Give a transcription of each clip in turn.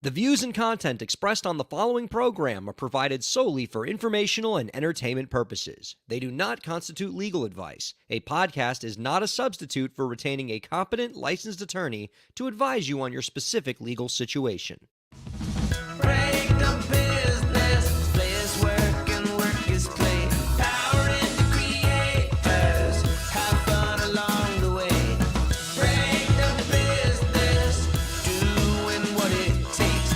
The views and content expressed on the following program are provided solely for informational and entertainment purposes. They do not constitute legal advice. A podcast is not a substitute for retaining a competent, licensed attorney to advise you on your specific legal situation. Break the business, play is work and work is play. Power into creators, have fun along the way. Break the business, doing what it takes.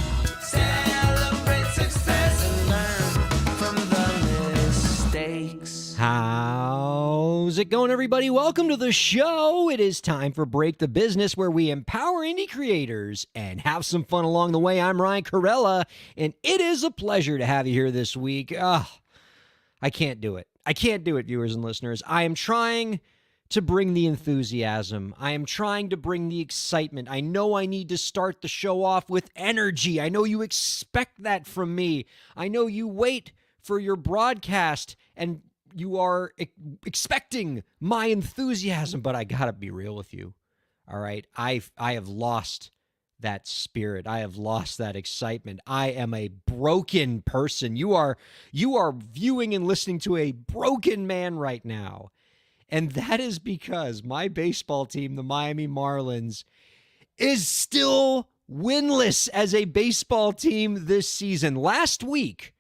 Celebrate success and learn from the mistakes. How's it going, everybody? Welcome to the show. It is time for Break the Business, where we empower indie creators and have some fun along the way. I'm Ryan Kairalla, and it is a pleasure to have you here this week. I can't do it. I can't do it, viewers and listeners. I am trying to bring the enthusiasm. I am trying to bring the excitement. I know I need to start the show off with energy. I know you expect that from me. I know you wait for your broadcast and you are expecting my enthusiasm, but I gotta be real with you. All right, I have lost that spirit. I have lost that excitement. I am a broken person. You are viewing and listening to a broken man right now, and that is because my baseball team, the Miami Marlins, is still winless as a baseball team this season. Last week,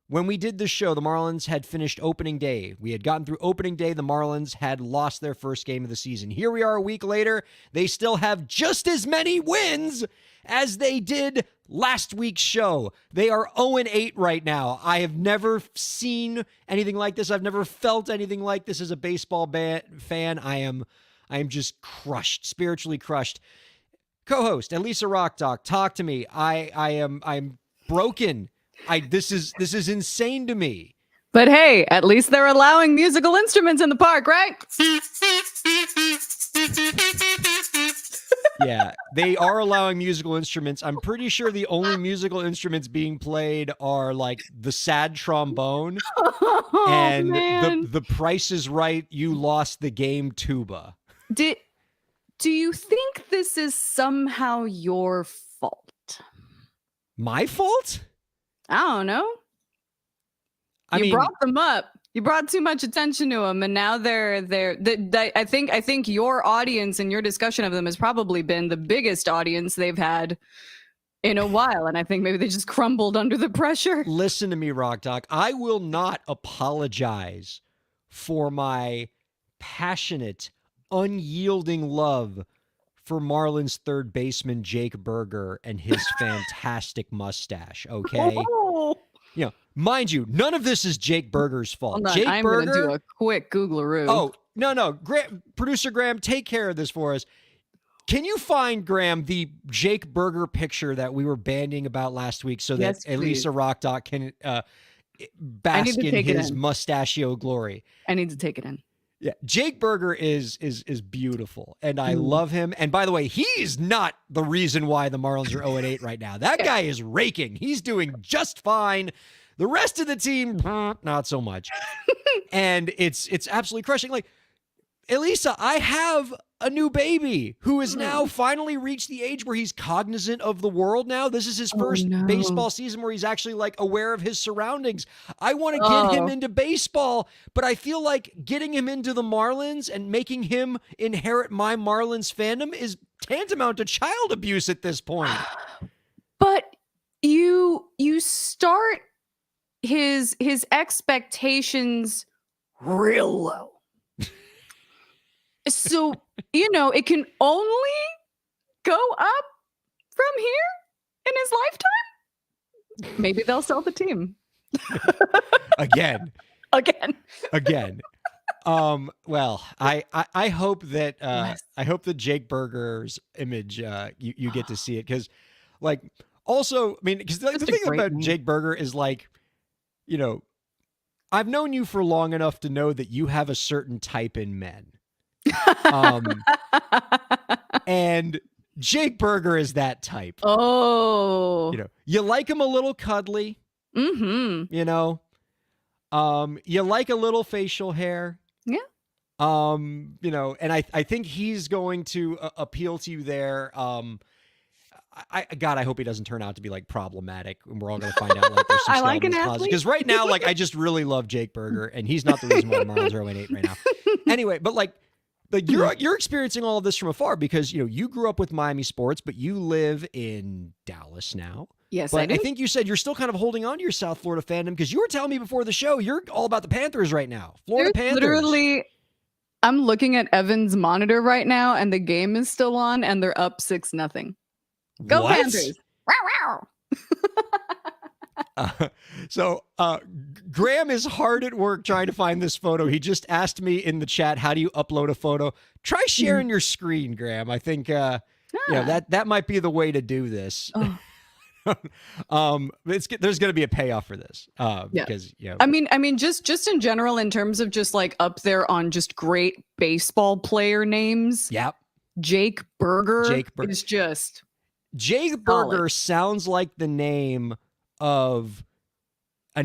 when we did the show, the Marlins had finished opening day. We had gotten through opening day. The Marlins had lost their first game of the season. Here we are a week later. They still have just as many wins as they did last week's show. They are 0-8 right now. I have never seen anything like this. I've never felt anything like this as a baseball fan. I am just crushed, spiritually crushed. Co-host Elisa Rockdock, talk to me. I'm broken. This is insane to me. But hey, at least they're allowing musical instruments in the park, right? Yeah, they are allowing musical instruments. I'm pretty sure the only musical instruments being played are like the sad trombone and the Price is Right, you lost the game tuba. Do you think this is somehow your fault? My fault? I don't know. You brought them up. You brought too much attention to them, and now I think your audience and your discussion of them has probably been the biggest audience they've had in a while, and I think maybe they just crumbled under the pressure. Listen to me, Rock Doc. I will not apologize for my passionate, unyielding love for Marlins third baseman Jake Burger and his fantastic mustache, okay? Oh. You know, mind you, none of this is Jake Burger's fault. Hold on, I'm going to do a quick Googleroo. Oh, no. Producer Graham, take care of this for us. Can you find, Graham, the Jake Burger picture that we were bandying about last week so that Elisa Rockdock can bask in his mustachio glory? I need to take it in. Yeah, Jake Burger is beautiful, and I love him. And by the way, he's not the reason why the Marlins are 0-8 right now. That guy is raking. He's doing just fine. The rest of the team, not so much. And it's absolutely crushing. Like, Elisa, I have a new baby who has now finally reached the age where he's cognizant of the world now. This is his first baseball season where he's actually like aware of his surroundings. I want to get him into baseball, but I feel like getting him into the Marlins and making him inherit my Marlins fandom is tantamount to child abuse at this point. But you start his expectations real low. So, it can only go up from here in his lifetime. Maybe they'll sell the team. Again. Well, I hope that Jake Burger's image, you get to see it. Cause like, also, I mean, because the thing about Jake Burger is like, I've known you for long enough to know that you have a certain type in men. And Jake Burger is that type. Oh, you like him a little cuddly. Mm-hmm. You like a little facial hair. Yeah. And I think he's going to appeal to you there. God, I hope he doesn't turn out to be like problematic, and we're all going to find out like there's some I like an skeletons athlete. because right now, like I just really love Jake Berger, and he's not the reason why the Marlins are 0-8 right now. Anyway, but like you're experiencing all of this from afar because you grew up with Miami sports, but you live in Dallas now. Yes, but I do. I think you said you're still kind of holding on to your South Florida fandom because you were telling me before the show you're all about the Panthers right now. Florida There's Panthers. Literally, I'm looking at Evan's monitor right now, and the game is still on, and they're up 6-0. Go What? Panthers! Wow, wow. So Graham is hard at work trying to find this photo. He just asked me in the chat, how do you upload a photo? Try sharing your screen, Graham. I think that might be the way to do this. Oh. There's going to be a payoff for this because I mean, just in general, in terms of just like up there on just great baseball player names. Yep. Jake Berger is just Jake Berger sounds like the name of a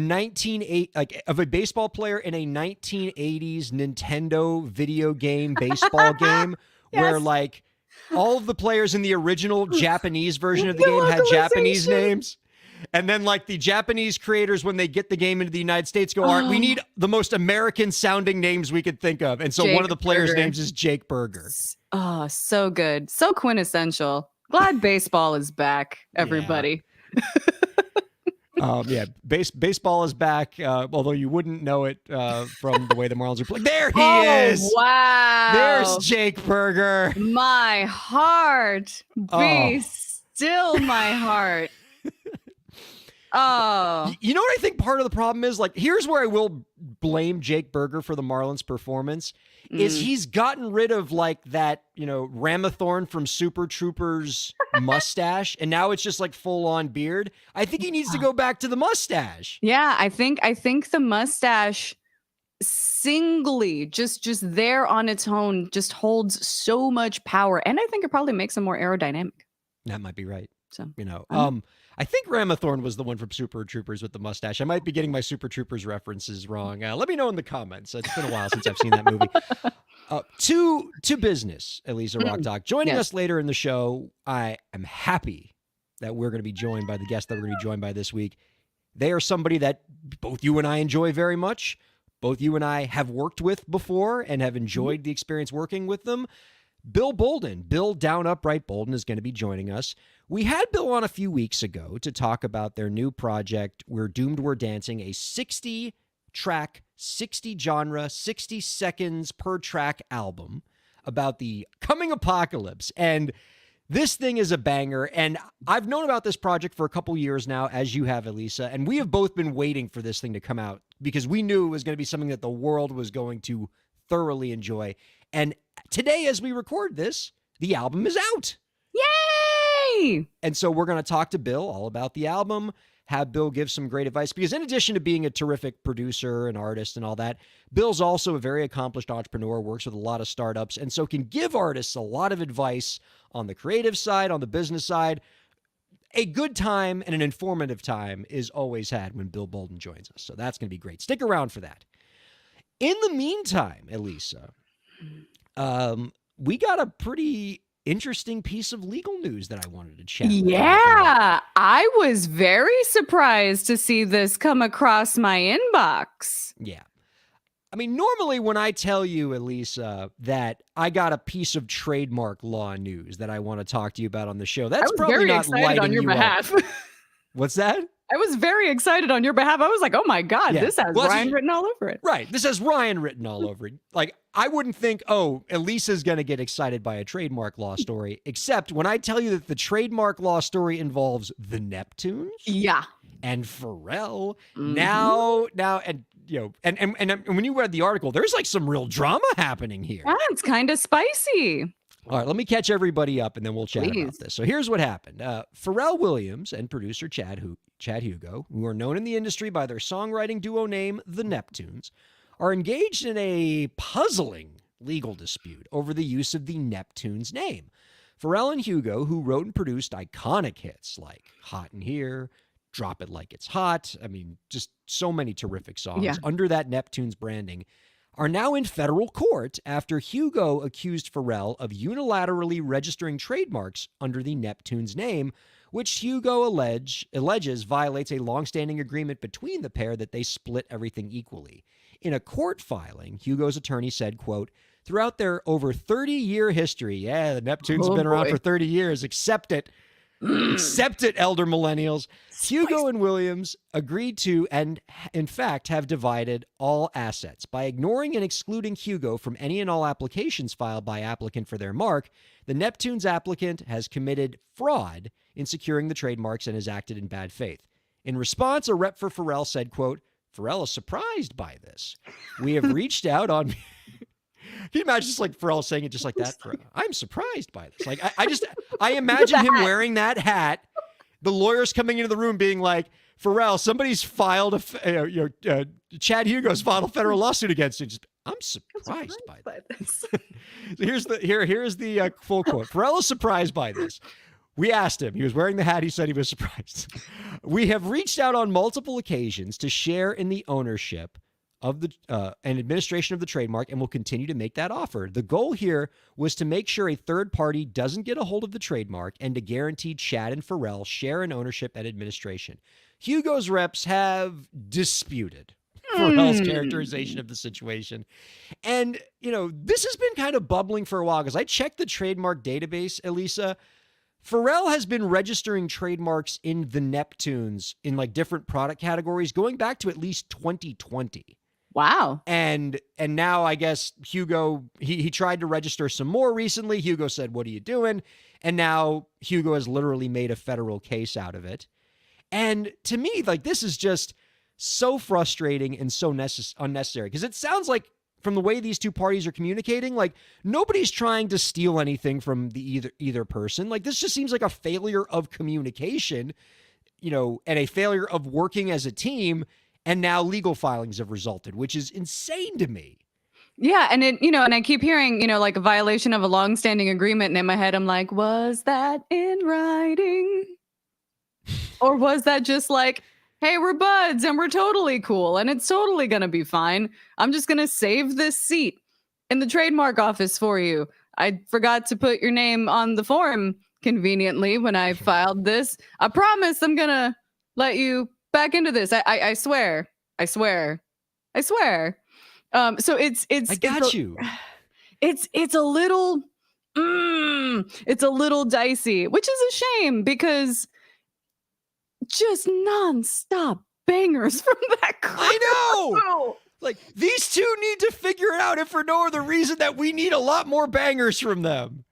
baseball player in a 1980s Nintendo video game baseball game where like all of the players in the original Japanese version of the game had Japanese names. And then like the Japanese creators, when they get the game into the United States, go, all right, we need the most American sounding names we could think of. And so one of the players' names is Jake Berger. Oh, so good. So quintessential. Glad baseball is back, everybody. Baseball is back, although you wouldn't know it from the way the Marlins are playing. There he is. Wow. There's Jake Berger. My heart. Be still my heart. Oh. You know what I think part of the problem is? Like, here's where I will blame Jake Berger for the Marlins' performance. Is he's gotten rid of like that, Ramathorn from Super Troopers mustache, and now it's just like full on beard. I think he needs to go back to the mustache. Yeah, I think the mustache singly just there on its own just holds so much power, and I think it probably makes him more aerodynamic. That might be right. So I think Ramathorn was the one from Super Troopers with the mustache. I might be getting my Super Troopers references wrong. Let me know in the comments. It's been a while since I've seen that movie. To business, Elisa Rock Doc. Joining us later in the show, I am happy that we're going to be joined by the guest that we're going to be joined by this week. They are somebody that both you and I enjoy very much. Both you and I have worked with before and have enjoyed the experience working with them. Bill Bolden, Bill Down Upright Bolden, is going to be joining us. We had Bill on a few weeks ago to talk about their new project, We're Doomed, We're Dancing, a 60-track, 60-genre, 60 seconds per track album about the coming apocalypse. And this thing is a banger, and I've known about this project for a couple years now, as you have, Elisa, and we have both been waiting for this thing to come out because we knew it was going to be something that the world was going to thoroughly enjoy. And today, as we record this, the album is out. Yay! And so we're going to talk to Bill all about the album, have Bill give some great advice, because in addition to being a terrific producer and artist and all that, Bill's also a very accomplished entrepreneur, works with a lot of startups, and so can give artists a lot of advice on the creative side, on the business side. A good time and an informative time is always had when Bill Bolden joins us. So that's going to be great. Stick around for that. In the meantime, Elisa, we got a pretty interesting piece of legal news that I wanted to chat with you about. I was very surprised to see this come across my inbox. Yeah. I mean, normally when I tell you, Elisa, that I got a piece of trademark law news that I want to talk to you about on the show, that's probably very not excited lighting on your you behalf. up. What's that? I was very excited on your behalf. I was like, oh my God, this has Ryan written all over it. Right. This has Ryan written all over it. Like, I wouldn't think, Elisa's going to get excited by a trademark law story, except when I tell you that the trademark law story involves the Neptunes. Yeah. And Pharrell. Now, and when you read the article, there's like some real drama happening here. Yeah, it's kind of spicy. All right, let me catch everybody up, and then we'll chat about this. So here's what happened. Pharrell Williams and producer Chad Hugo, who are known in the industry by their songwriting duo name, The Neptunes, are engaged in a puzzling legal dispute over the use of the Neptunes name. Pharrell and Hugo, who wrote and produced iconic hits like Hot in Here, Drop It Like It's Hot, I mean, just so many terrific songs under that Neptunes branding, are now in federal court after Hugo accused Pharrell of unilaterally registering trademarks under the Neptunes name, which Hugo alleges violates a longstanding agreement between the pair that they split everything equally. In a court filing, Hugo's attorney said, quote, throughout their over 30-year history, the Neptunes have been around for 30 years, accept it, elder millennials, Hugo and Williams agreed to and, in fact, have divided all assets. By ignoring and excluding Hugo from any and all applications filed by applicant for their mark, the Neptunes applicant has committed fraud in securing the trademarks and has acted in bad faith. In response, a rep for Pharrell said, quote, Pharrell is surprised by this. We have reached out on... Can you imagine just like Pharrell saying it just like that? I'm surprised by this. Like, I imagine him wearing that hat, the lawyers coming into the room being like, Pharrell, somebody's filed Chad Hugo's filed a federal lawsuit against you. I'm surprised by this. Here's the full quote. Pharrell is surprised by this. We asked him. He was wearing the hat. He said he was surprised. We have reached out on multiple occasions to share in the ownership of the and administration of the trademark, and will continue to make that offer. The goal here was to make sure a third party doesn't get a hold of the trademark and to guarantee Chad and Pharrell share in ownership and administration. Hugo's reps have disputed Pharrell's characterization of the situation. And, this has been kind of bubbling for a while because I checked the trademark database, Elisa. Pharrell has been registering trademarks in the Neptunes in like different product categories going back to at least 2020. Wow. And now I guess Hugo, he tried to register some more recently. Hugo said, what are you doing? And now Hugo has literally made a federal case out of it. And to me, like, this is just so frustrating and so unnecessary because it sounds like from the way these two parties are communicating, like nobody's trying to steal anything from the either person. Like this just seems like a failure of communication, and a failure of working as a team. And now legal filings have resulted, which is insane to me. Yeah. And and I keep hearing, like a violation of a longstanding agreement. And in my head, I'm like, was that in writing? Or was that just like, hey, we're buds and we're totally cool and it's totally going to be fine. I'm just going to save this seat in the trademark office for you. I forgot to put your name on the form conveniently when I filed this. I promise I'm going to let you back into this. I swear. So it's I got you. It's a little dicey, which is a shame because just nonstop bangers from that crew. I know. Like these two need to figure it out if for no other reason that we need a lot more bangers from them.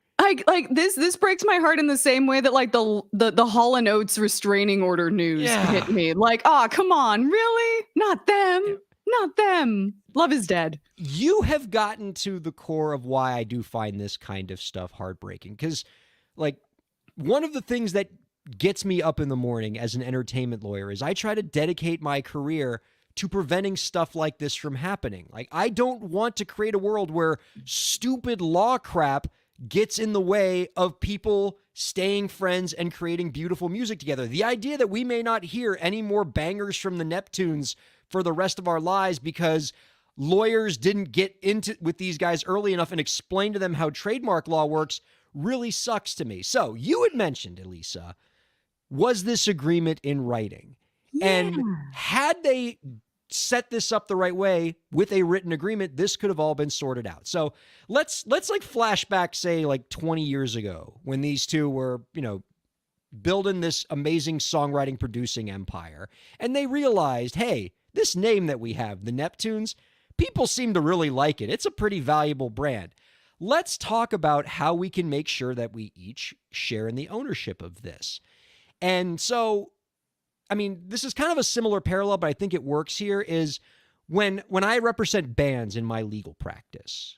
This breaks my heart in the same way that like the Hall & Oates restraining order news hit me. Like, oh, come on, really? Not them. Not them. Love is dead. You have gotten to the core of why I do find this kind of stuff heartbreaking. Because, like, one of the things that gets me up in the morning as an entertainment lawyer is I try to dedicate my career to preventing stuff like this from happening. Like, I don't want to create a world where stupid law crap gets in the way of people staying friends and creating beautiful music together. The idea that we may not hear any more bangers from the Neptunes for the rest of our lives because lawyers didn't get into with these guys early enough and explain to them how trademark law works really sucks to me. So you had mentioned, Elisa, was this agreement in writing? Yeah. And had they set this up the right way with a written agreement, this could have all been sorted out. So let's like flashback, say like 20 years ago when these two were, building this amazing songwriting producing empire. And they realized, hey, this name that we have, the Neptunes, people seem to really like it. It's a pretty valuable brand. Let's talk about how we can make sure that we each share in the ownership of this. And so, I mean, this is kind of a similar parallel, but I think it works here is when I represent bands in my legal practice,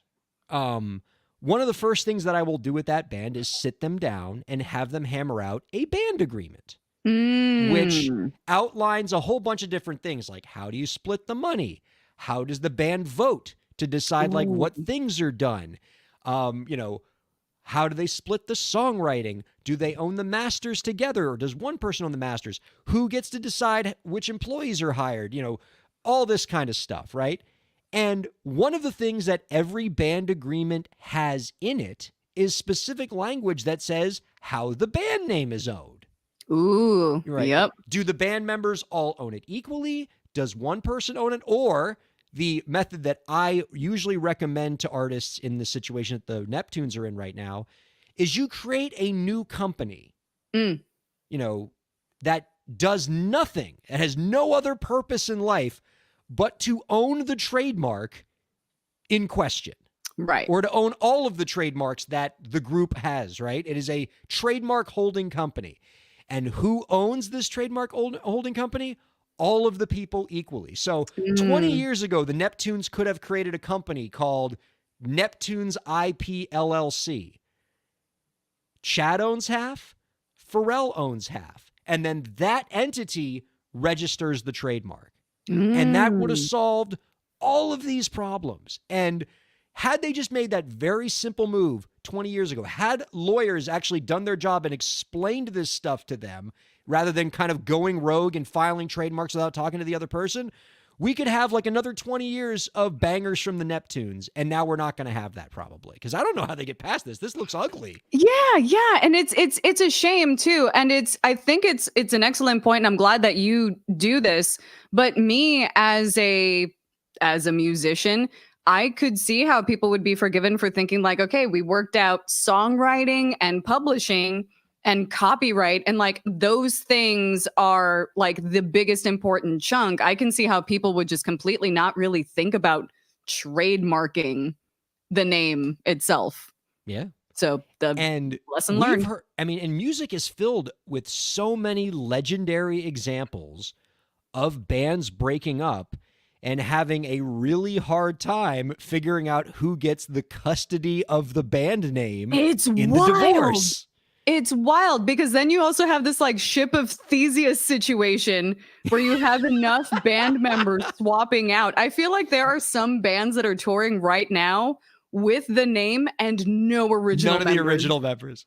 one of the first things that I will do with that band is sit them down and have them hammer out a band agreement, which outlines a whole bunch of different things, like how do you split the money? How does the band vote to decide like what things are done? How do they split the songwriting? Do they own the masters together, or does one person own the masters? Who gets to decide which employees are hired? All this kind of stuff, right? And one of the things that every band agreement has in it is specific language that says how the band name is owed. Ooh, Right. yep. Do the band members all own it equally? Does one person own it? Or the method that I usually recommend to artists in the situation that the Neptunes are in right now is you create a new company, that does nothing. It has no other purpose in life but to own the trademark in question. Right. Or to own all of the trademarks that the group has, right? It is a trademark holding company. And who owns this trademark holding company? All of the people equally. So 20 years ago, the Neptunes could have created a company called Neptunes IP LLC. Chad owns half, Pharrell owns half. And then that entity registers the trademark. And that would have solved all of these problems. And had they just made that very simple move 20 years ago, had lawyers actually done their job and explained this stuff to them, rather than kind of going rogue and filing trademarks without talking to the other person, we could have like another 20 years of bangers from the Neptunes. And now we're not going to have that probably, because I don't know how they get past this. This looks ugly. Yeah. And it's a shame too. And I think it's an excellent point, and I'm glad that you do this. But me as a musician, I could see how people would be forgiven for thinking like, okay, we worked out songwriting and publishing and copyright, and like those things are like the biggest important chunk. I can see how people would just completely not really think about trademarking the name itself. Yeah. So lesson learned. And music is filled with so many legendary examples of bands breaking up and having a really hard time figuring out who gets the custody of the band name in the divorce. It's wild, because then you also have this like ship of Theseus situation where you have enough band members swapping out. I feel like there are some bands that are touring right now with the name and no original members. None of the original members.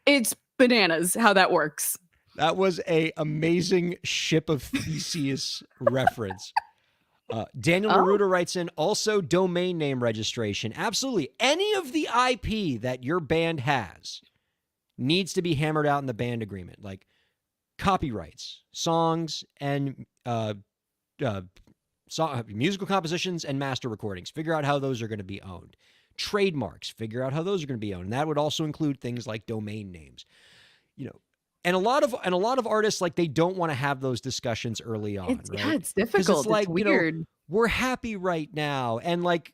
It's bananas how that works. That was an amazing ship of Theseus reference. Daniel Naruto writes in, also domain name registration. Absolutely. Any of the IP that your band has needs to be hammered out in the band agreement, like copyrights, songs, and musical compositions and master recordings. Figure out how those are going to be owned. Trademarks, figure out how those are going to be owned. And that would also include things like domain names. And a lot of artists, like, they don't want to have those discussions early on. Right? Yeah, it's difficult. It's like, weird. We're happy right now. And like,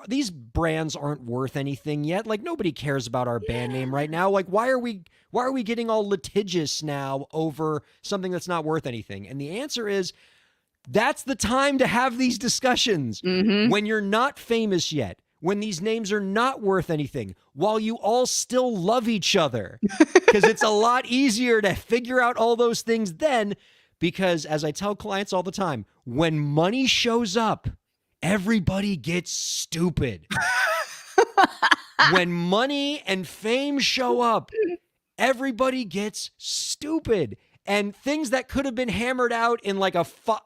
these brands aren't worth anything yet. Like, nobody cares about our band name right now. Like, why are we getting all litigious now over something that's not worth anything? And the answer is, that's the time to have these discussions when you're not famous yet, when these names are not worth anything, while you all still love each other. Because it's a lot easier to figure out all those things then. Because as I tell clients all the time, when money shows up, everybody gets stupid. When money and fame show up, everybody gets stupid. And things that could have been hammered out in like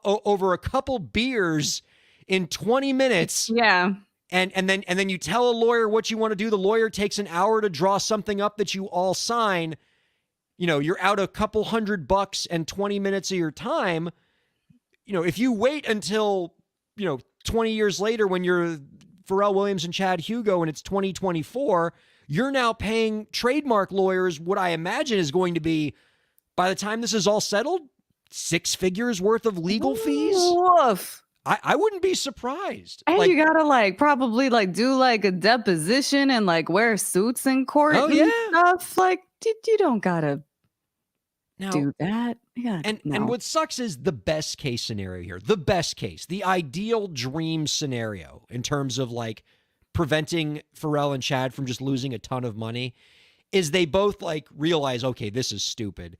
over a couple beers in 20 minutes. Yeah. And then you tell a lawyer what you want to do. The lawyer takes an hour to draw something up that you all sign. You're out a couple $100 and 20 minutes of your time. If you wait until, 20 years later when you're Pharrell Williams and Chad Hugo and it's 2024, you're now paying trademark lawyers what I imagine is going to be, by the time this is all settled, 6 figures worth of legal fees. Woof. I wouldn't be surprised. And you gotta probably do a deposition and wear suits in court and stuff. You don't gotta do that. Yeah. And what sucks is the best case scenario here. The best case, the ideal dream scenario in terms of preventing Pharrell and Chad from just losing a ton of money is they both realize, okay, this is stupid.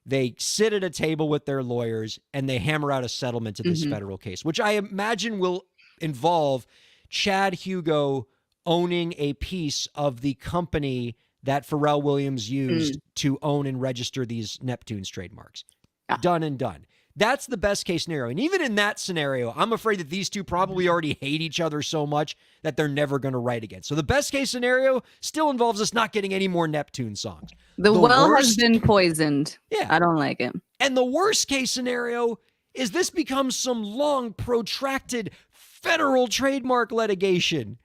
They sit at a table with their lawyers and they hammer out a settlement to this federal case, which I imagine will involve Chad Hugo owning a piece of the company that Pharrell Williams used to own and register these Neptunes trademarks. Done and done. That's the best case scenario. And even in that scenario, I'm afraid that these two probably already hate each other so much that they're never going to write again. So the best case scenario still involves us not getting any more Neptune songs. The well has been poisoned. Yeah. I don't like it. And the worst case scenario is this becomes some long, protracted federal trademark litigation.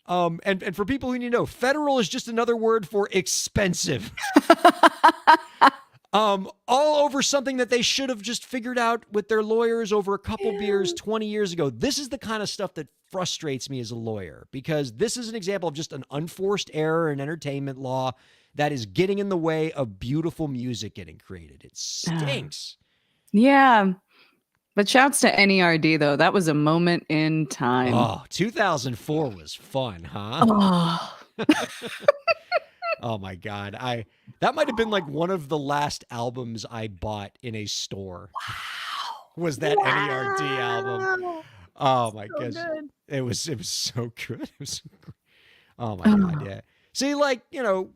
And for people who need to know, federal is just another word for expensive. All over something that they should have just figured out with their lawyers over a couple beers 20 years ago. This is the kind of stuff that frustrates me as a lawyer, because this is an example of just an unforced error in entertainment law that is getting in the way of beautiful music getting created. It stinks. Yeah. But shouts to NERD, though. That was a moment in time. Oh, 2004 was fun, huh? Oh. Oh my God. That might have been like one of the last albums I bought in a store. Wow. Was that NERD album. Oh my goodness. It was so good. It was oh my God, yeah. See, like, you know,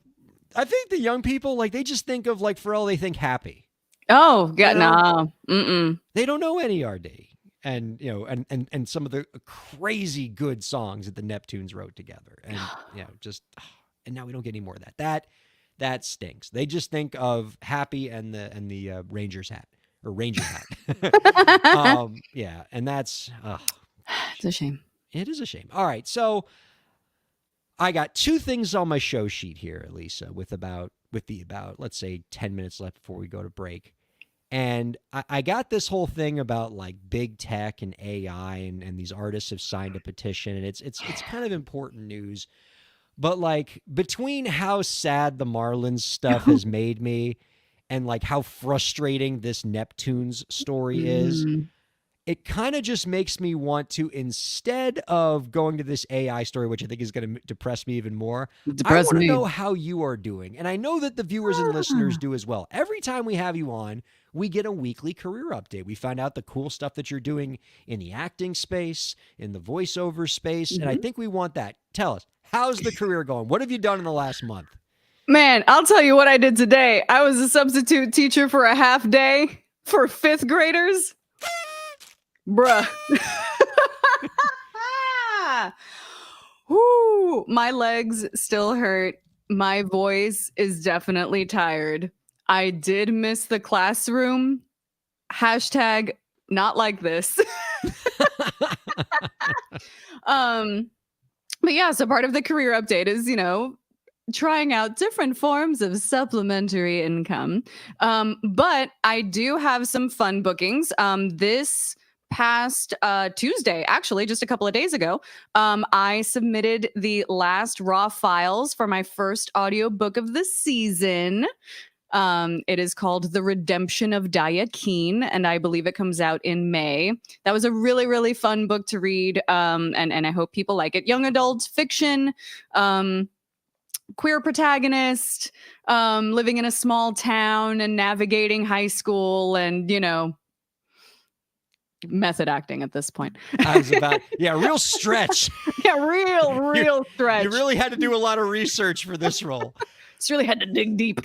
I think the young people, like, they just think of like Pharrell, they think happy. Oh, God, no. Mm-mm. They don't know NERD. And, you know, and some of the crazy good songs that the Neptunes wrote together. And, you know, just, and now we don't get any more of that. That stinks. They just think of Happy and the Rangers hat or Ranger hat. Yeah. And that's, it's a shame. It is a shame. All right. So I got two things on my show sheet here, Lisa, with about, let's say 10 minutes left before we go to break. And I got this whole thing about like big tech and AI and these artists have signed a petition, and it's kind of important news. But like between how sad the Marlins stuff has made me and like how frustrating this Neptunes story is, it kind of just makes me want to, instead of going to this AI story, which I think is going to depress me even more, I want to know how you are doing. And I know that the viewers and listeners do as well. Every time we have you on, we get a weekly career update. We find out the cool stuff that you're doing in the acting space, in the voiceover space. And I think we want that. Tell us, how's the career going? What have you done in the last month? Man, I'll tell you what I did today. I was a substitute teacher for a half day for 5th graders. Bruh. Whoo, my legs still hurt. My voice is definitely tired. I did miss the classroom. Hashtag not like this. But yeah, so part of the career update is, you know, trying out different forms of supplementary income. But I do have some fun bookings. This past Tuesday, actually, just a couple of days ago, I submitted the last raw files for my first audiobook of the season. It is called The Redemption of Diakeen, and I believe it comes out in May. That was a really, really fun book to read, and I hope people like it. Young adult fiction, queer protagonist, living in a small town and navigating high school, and, you know, method acting at this point. I was about, real stretch. real stretch. You really had to do a lot of research for this role. Just really had to dig deep.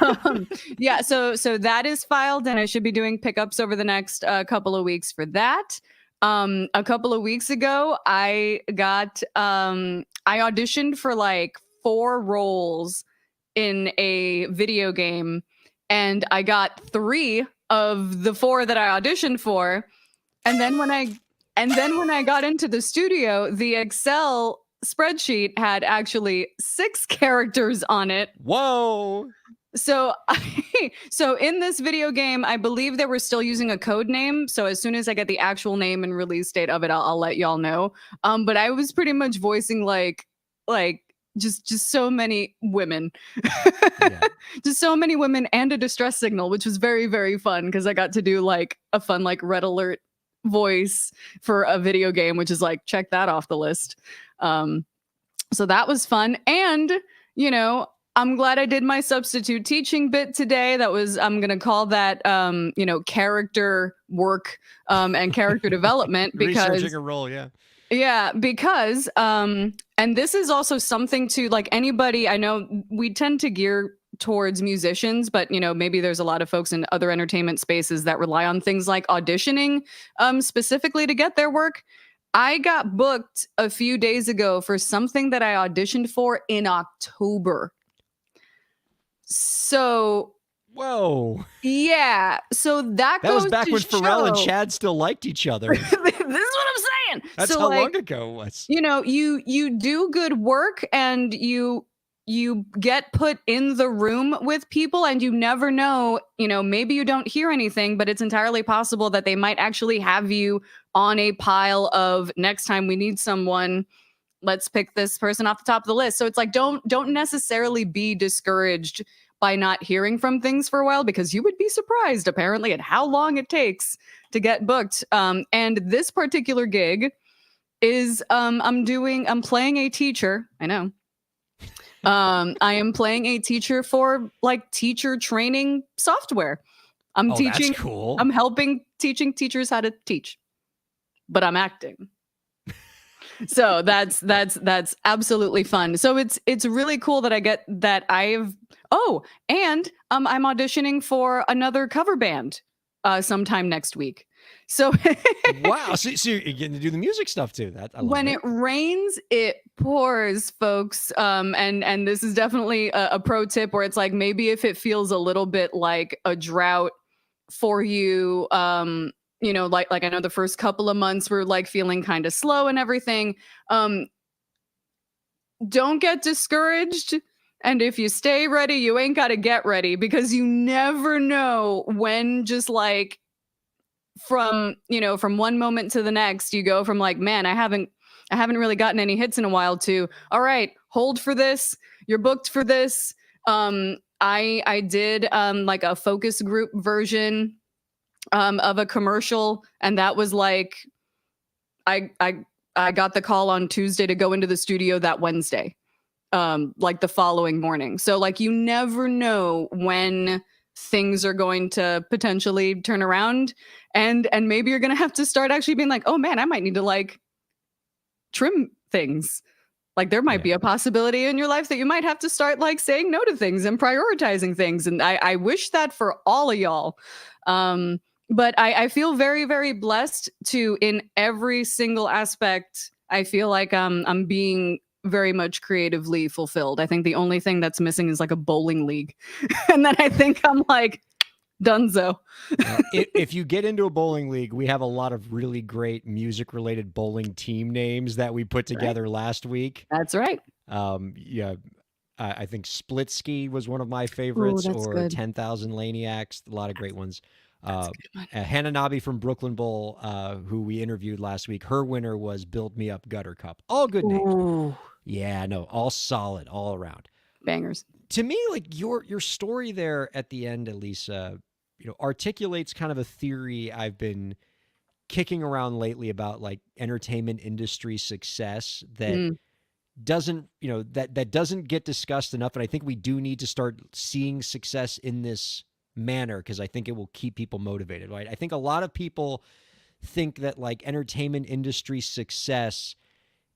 So that is filed, and I should be doing pickups over the next couple of weeks for that. A couple of weeks ago, I got I auditioned for like 4 roles in a video game, and I got 3 of the 4 that I auditioned for. And then when I got into the studio, the Excel spreadsheet had actually 6 characters on it. Whoa. So in this video game, I believe they were still using a code name. So as soon as I get the actual name and release date of it, I'll let y'all know. But I was pretty much voicing like just so many women. Just so many women and a distress signal, which was very, very fun because I got to do like a fun like red alert voice for a video game, which is like, check that off the list. So that was fun. And, you know, I'm glad I did my substitute teaching bit today. That was, I'm going to call that, you know, character work and character development, because researching a role. Yeah, because and this is also something to like anybody. I know we tend to gear towards musicians, but maybe there's a lot of folks in other entertainment spaces that rely on things like auditioning specifically to get their work. I got booked a few days ago for something that I auditioned for in October. So whoa. Yeah. So that goes was back to when Pharrell and show- Chad still liked each other. This is what I'm saying. That's so how like, long ago it was. You do good work and you get put in the room with people and you never know, maybe you don't hear anything, but it's entirely possible that they might actually have you on a pile of next time we need someone, let's pick this person off the top of the list. So it's like, don't necessarily be discouraged by not hearing from things for a while, because you would be surprised apparently at how long it takes to get booked. And this particular gig is I'm playing a teacher. I know. I am playing a teacher for like teacher training software. I'm teaching. That's cool. I'm teaching teachers how to teach, but I'm acting. So that's absolutely fun. So it's really cool that I get that and I'm auditioning for another cover band sometime next week. So wow, so you're getting to do the music stuff too. When it rains, it pours, folks. And this is definitely a pro tip where it's like, maybe if it feels a little bit like a drought for you, like I know the first couple of months were like feeling kind of slow and everything. Don't get discouraged. And if you stay ready, you ain't got to get ready, because you never know when, just like from one moment to the next, you go from like, man, I haven't really gotten any hits in a while, to, all right, hold for this. You're booked for this. I did like a focus group version of a commercial, and that was like, I got the call on Tuesday to go into the studio that Wednesday, like the following morning. So like, you never know when things are going to potentially turn around, and maybe you're going to have to start actually being like, oh man, I might need to like trim things. Like there might be a possibility in your life that you might have to start like saying no to things and prioritizing things. And I wish that for all of y'all. But I feel very, very blessed to, in every single aspect, I feel like I'm being very much creatively fulfilled. I think the only thing that's missing is like a bowling league. And then I think I'm like, donezo. If you get into a bowling league, we have a lot of really great music related bowling team names that we put together last week. That's right. I think Splitsky was one of my favorites. Ooh, that's or good. 10,000 Laniacs, a lot of great ones. Hananabi from Brooklyn Bowl, who we interviewed last week, her winner was Build Me Up Gutter Cup. All good names. Ooh. Yeah, no, all solid, all around. Bangers. To me, like your story there at the end, Elisa, articulates kind of a theory I've been kicking around lately about like entertainment industry success that doesn't, that doesn't get discussed enough. And I think we do need to start seeing success in this manner, because I think it will keep people motivated, right? I think a lot of people think that like entertainment industry success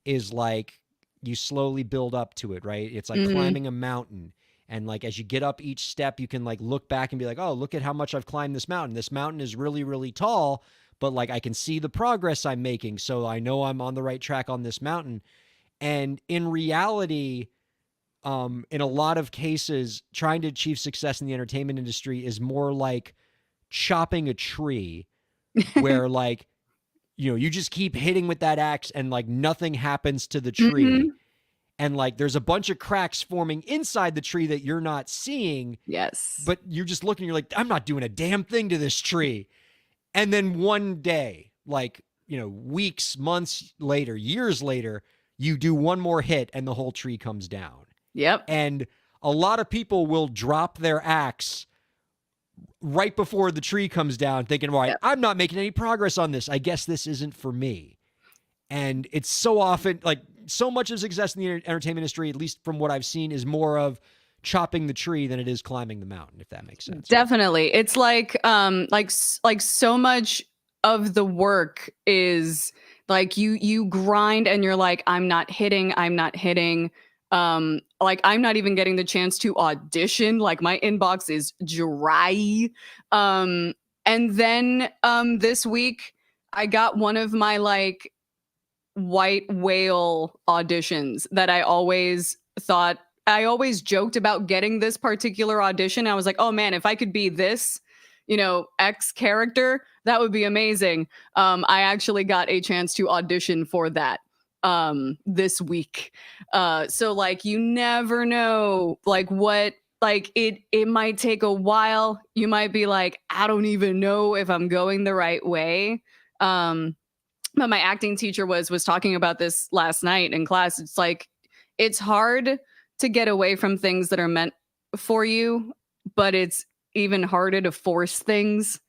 is like you slowly build up to it, right? It's like climbing a mountain. And like, as you get up each step, you can like look back and be like, oh, look at how much I've climbed this mountain. This mountain is really, really tall, but like I can see the progress I'm making. So I know I'm on the right track on this mountain. And in reality, in a lot of cases, trying to achieve success in the entertainment industry is more like chopping a tree where like, you just keep hitting with that axe and like nothing happens to the tree. And like, there's a bunch of cracks forming inside the tree that you're not seeing. Yes. But you're just looking, you're like, I'm not doing a damn thing to this tree. And then one day, like, weeks, months later, years later, you do one more hit and the whole tree comes down. Yep. And a lot of people will drop their axe right before the tree comes down, thinking, all right, I'm not making any progress on this. I guess this isn't for me. And it's so often like so much of success in the entertainment industry, at least from what I've seen, is more of chopping the tree than it is climbing the mountain, if that makes sense. Definitely. It's like so much of the work is like you grind and you're like, I'm not hitting. Like I'm not even getting the chance to audition. Like my inbox is dry. And then this week I got one of my like white whale auditions that I always joked about getting this particular audition. I was like, oh man, if I could be this, X character, that would be amazing. I actually got a chance to audition for that this week. So like you never know like what like it might take a while. You might be like, I don't even know if I'm going the right way. But my acting teacher was talking about this last night in class. It's like it's hard to get away from things that are meant for you, but it's even harder to force things.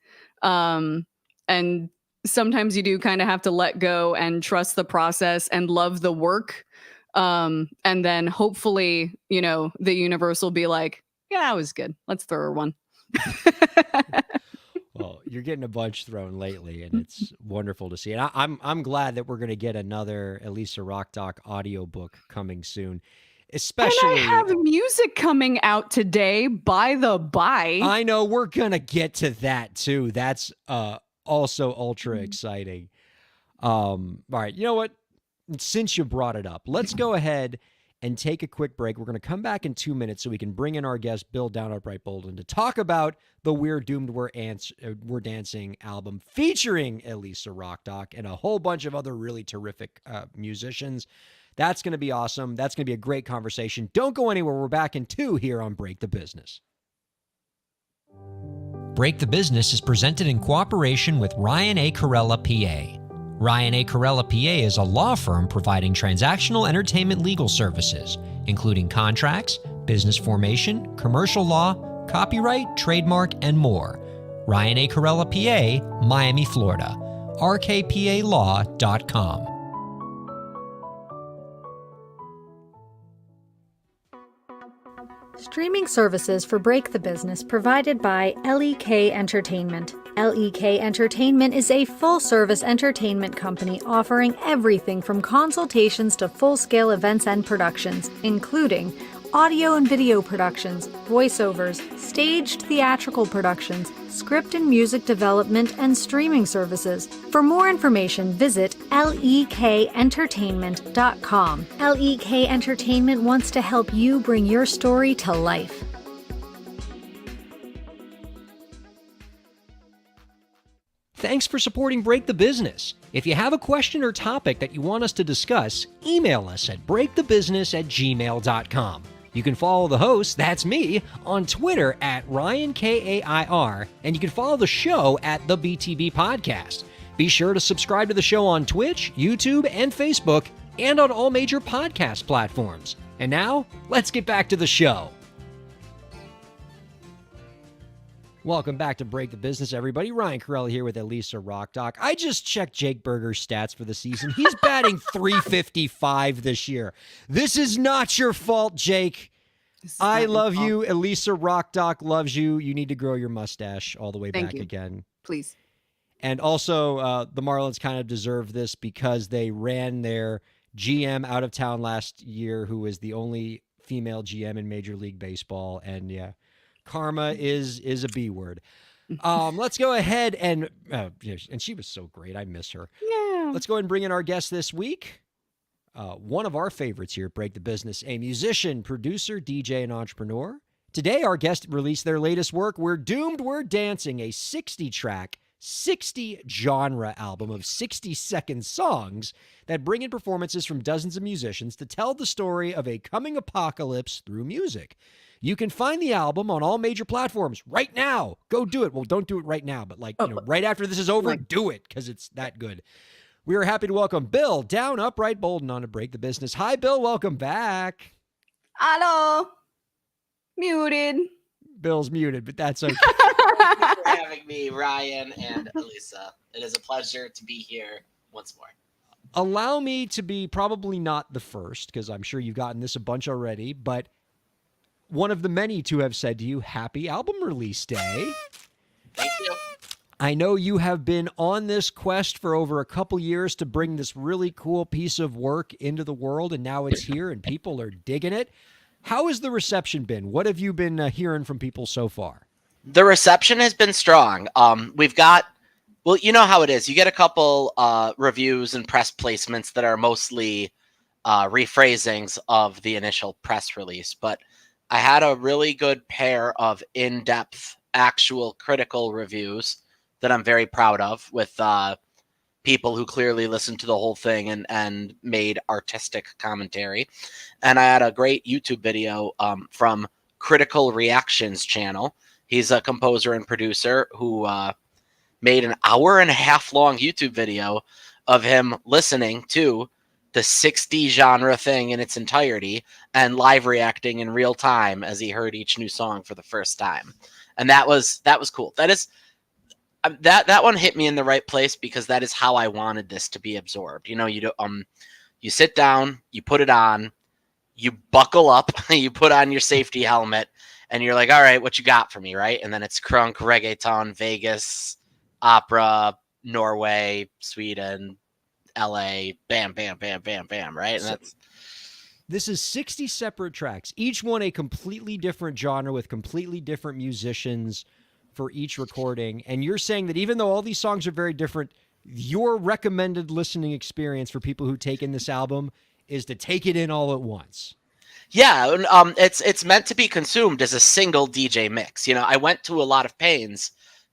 And sometimes you do kind of have to let go and trust the process and love the work. And then hopefully, the universe will be like, yeah, that was good. Let's throw her one. Well, you're getting a bunch thrown lately, and it's wonderful to see. And I'm glad that we're going to get another Elisa Rock Doc audiobook coming soon. Especially, and I have music coming out today, by the by. I know, we're going to get to that too. That's also ultra exciting. All right, you know what? Since you brought it up, let's go ahead and take a quick break. We're going to come back in 2 minutes so we can bring in our guest, Bill Down Upright Bolden, to talk about the We're Doomed, We're Dancing album featuring Elisa Rock Doc and a whole bunch of other really terrific musicians. That's going to be awesome. That's going to be a great conversation. Don't go anywhere. We're back in 2 here on Break the Business. Break the Business is presented in cooperation with Ryan A. Kairalla, PA. Ryan A. Kairalla, PA is a law firm providing transactional entertainment legal services, including contracts, business formation, commercial law, copyright, trademark, and more. Ryan A. Kairalla, PA, Miami, Florida. rkpalaw.com. Streaming services for Break the Business provided by LEK Entertainment. LEK Entertainment is a full-service entertainment company offering everything from consultations to full-scale events and productions, including audio and video productions, voiceovers, staged theatrical productions, script and music development, and streaming services. For more information, visit lekentertainment.com. LEK Entertainment wants to help you bring your story to life. Thanks for supporting Break the Business. If you have a question or topic that you want us to discuss, email us at breakthebusiness@gmail.com. You can follow the host, that's me, on Twitter at Ryan Kair, and you can follow the show at the BTB Podcast. Be sure to subscribe to the show on Twitch, YouTube, and Facebook, and on all major podcast platforms. And now, let's get back to the show. Welcome back to Break the Business, everybody. Ryan Kairalla here with Elisa Rock Doc. I just checked Jake Berger's stats for the season. He's batting .355 this year. This is not your fault, Jake. I love you. Elisa Rock Doc loves you. You need to grow your mustache all the way back again. Please. And also, the Marlins kind of deserve this because they ran their GM out of town last year, who was the only female GM in Major League Baseball. And yeah, karma is a B word. Let's go ahead and she was so great. I miss her. Yeah. Let's go ahead and bring in our guest this week. One of our favorites here at Break the Business, a musician, producer, DJ, and entrepreneur. Today, our guest released their latest work, We're Doomed, We're Dancing, a 60-track, 60-genre album of 60-second songs that bring in performances from dozens of musicians to tell the story of a coming apocalypse through music. You can find the album on all major platforms right now. Go do it. Well, don't do it right now, but right after this is over, do it because it's that good. We are happy to welcome Bill Down Upright Bolden on to Break the Business. Hi, Bill. Welcome back. Hello. Muted. Bill's muted, but that's okay. Thank you for having me, Ryan and Elisa. It is a pleasure to be here once more. Allow me to be probably not the first, because I'm sure you've gotten this a bunch already, but one of the many to have said to you, happy album release day. Thank you. I know you have been on this quest for over a couple years to bring this really cool piece of work into the world, and now it's here and people are digging it. How has the reception been? What have you been hearing from people so far? The reception has been strong. We've got, well, you know how it is. You get a couple reviews and press placements that are mostly rephrasings of the initial press release, but I had a really good pair of in-depth, actual critical reviews that I'm very proud of, with people who clearly listened to the whole thing and made artistic commentary. And I had a great YouTube video from Critical Reactions channel. He's a composer and producer who made an 1.5 hour long YouTube video of him listening to the 60 genre thing in its entirety and live reacting in real time as he heard each new song for the first time. And that was cool. That is that one hit me in the right place, because that is how I wanted this to be absorbed. You know, you sit down, you put it on, you buckle up, you put on your safety helmet, and you're like, all right, what you got for me, right? And then it's crunk, reggaeton, Vegas, opera, Norway, Sweden, LA, bam, bam, bam, bam, bam, right? And this is 60 separate tracks, each one a completely different genre with completely different musicians for each recording. And you're saying that even though all these songs are very different, your recommended listening experience for people who take in this album is to take it in all at once. Yeah, it's meant to be consumed as a single DJ mix. You know, I went to a lot of pains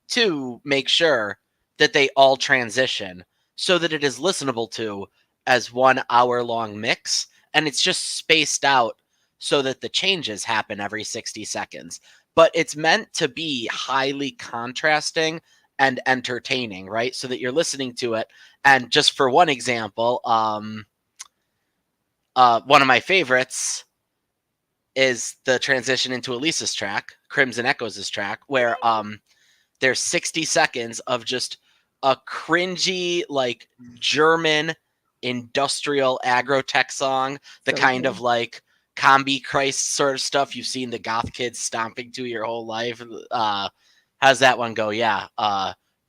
to make sure that they all transition so that it is listenable to as 1 hour long mix, and it's just spaced out so that the changes happen every 60 seconds. But it's meant to be highly contrasting and entertaining, right? So that you're listening to it. And just for one example, one of my favorites is the transition into Elisa's track, Crimson Echoes' track, where there's 60 seconds of just a cringy, like, German industrial agrotech song, the kind of like Combi Christ sort of stuff you've seen the goth kids stomping to your whole life. How's that one go? Yeah.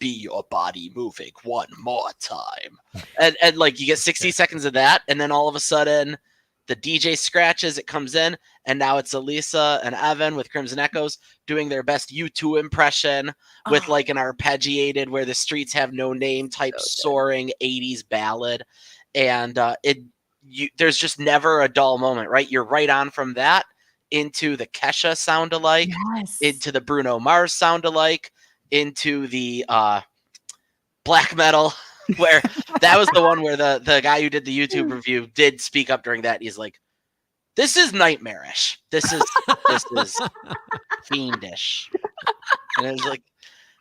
Be your body moving one more time. And like you get 60 seconds of that, and then all of a sudden the DJ scratches, it comes in, and now it's Elisa and Evan with Crimson Echoes doing their best U2 impression with like an arpeggiated Where the Streets Have No Name type soaring 80s ballad. And there's just never a dull moment, right? You're right on from that into the Kesha sound alike, into the Bruno Mars sound alike, into the black metal, where that was the one where the guy who did the YouTube review did speak up during that. He's like, this is nightmarish. This is fiendish. And it was like,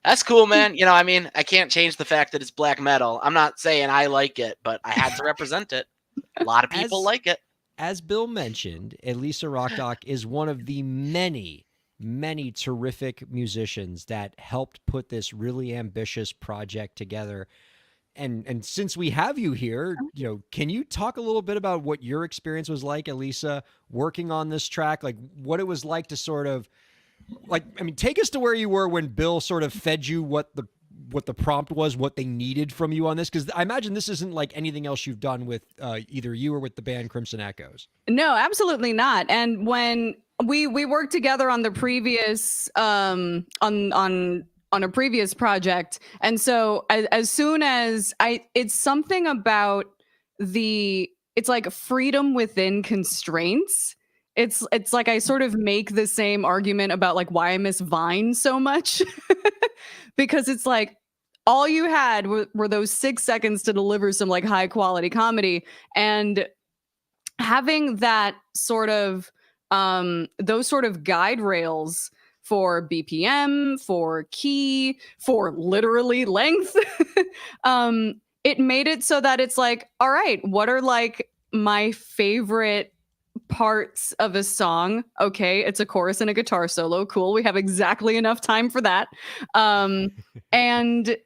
that's cool, man. You know, I mean, I can't change the fact that it's black metal. I'm not saying I like it, but I had to represent it. A lot of people like it. As Bill mentioned, Elisa Rockdock is one of the many terrific musicians that helped put this really ambitious project together. And since we have you here, you know, can you talk a little bit about what your experience was like, Elisa, working on this track? Like what it was like to sort of, like, I mean, take us to where you were when Bill sort of fed you what the prompt was, what they needed from you on this, because I imagine this isn't like anything else you've done with either you or with the band Crimson Echoes. No, absolutely not. And when we worked together on the previous on a previous project, and so as soon as it's something about it's like freedom within constraints. It's like I sort of make the same argument about like why I miss Vine so much, because it's like all you had were those 6 seconds to deliver some like high quality comedy, and having that sort of those sort of guide rails for BPM, for key, for literally length, it made it so that it's like, all right, what are like my favorite parts of a song? Okay, it's a chorus and a guitar solo. Cool. We have exactly enough time for that. And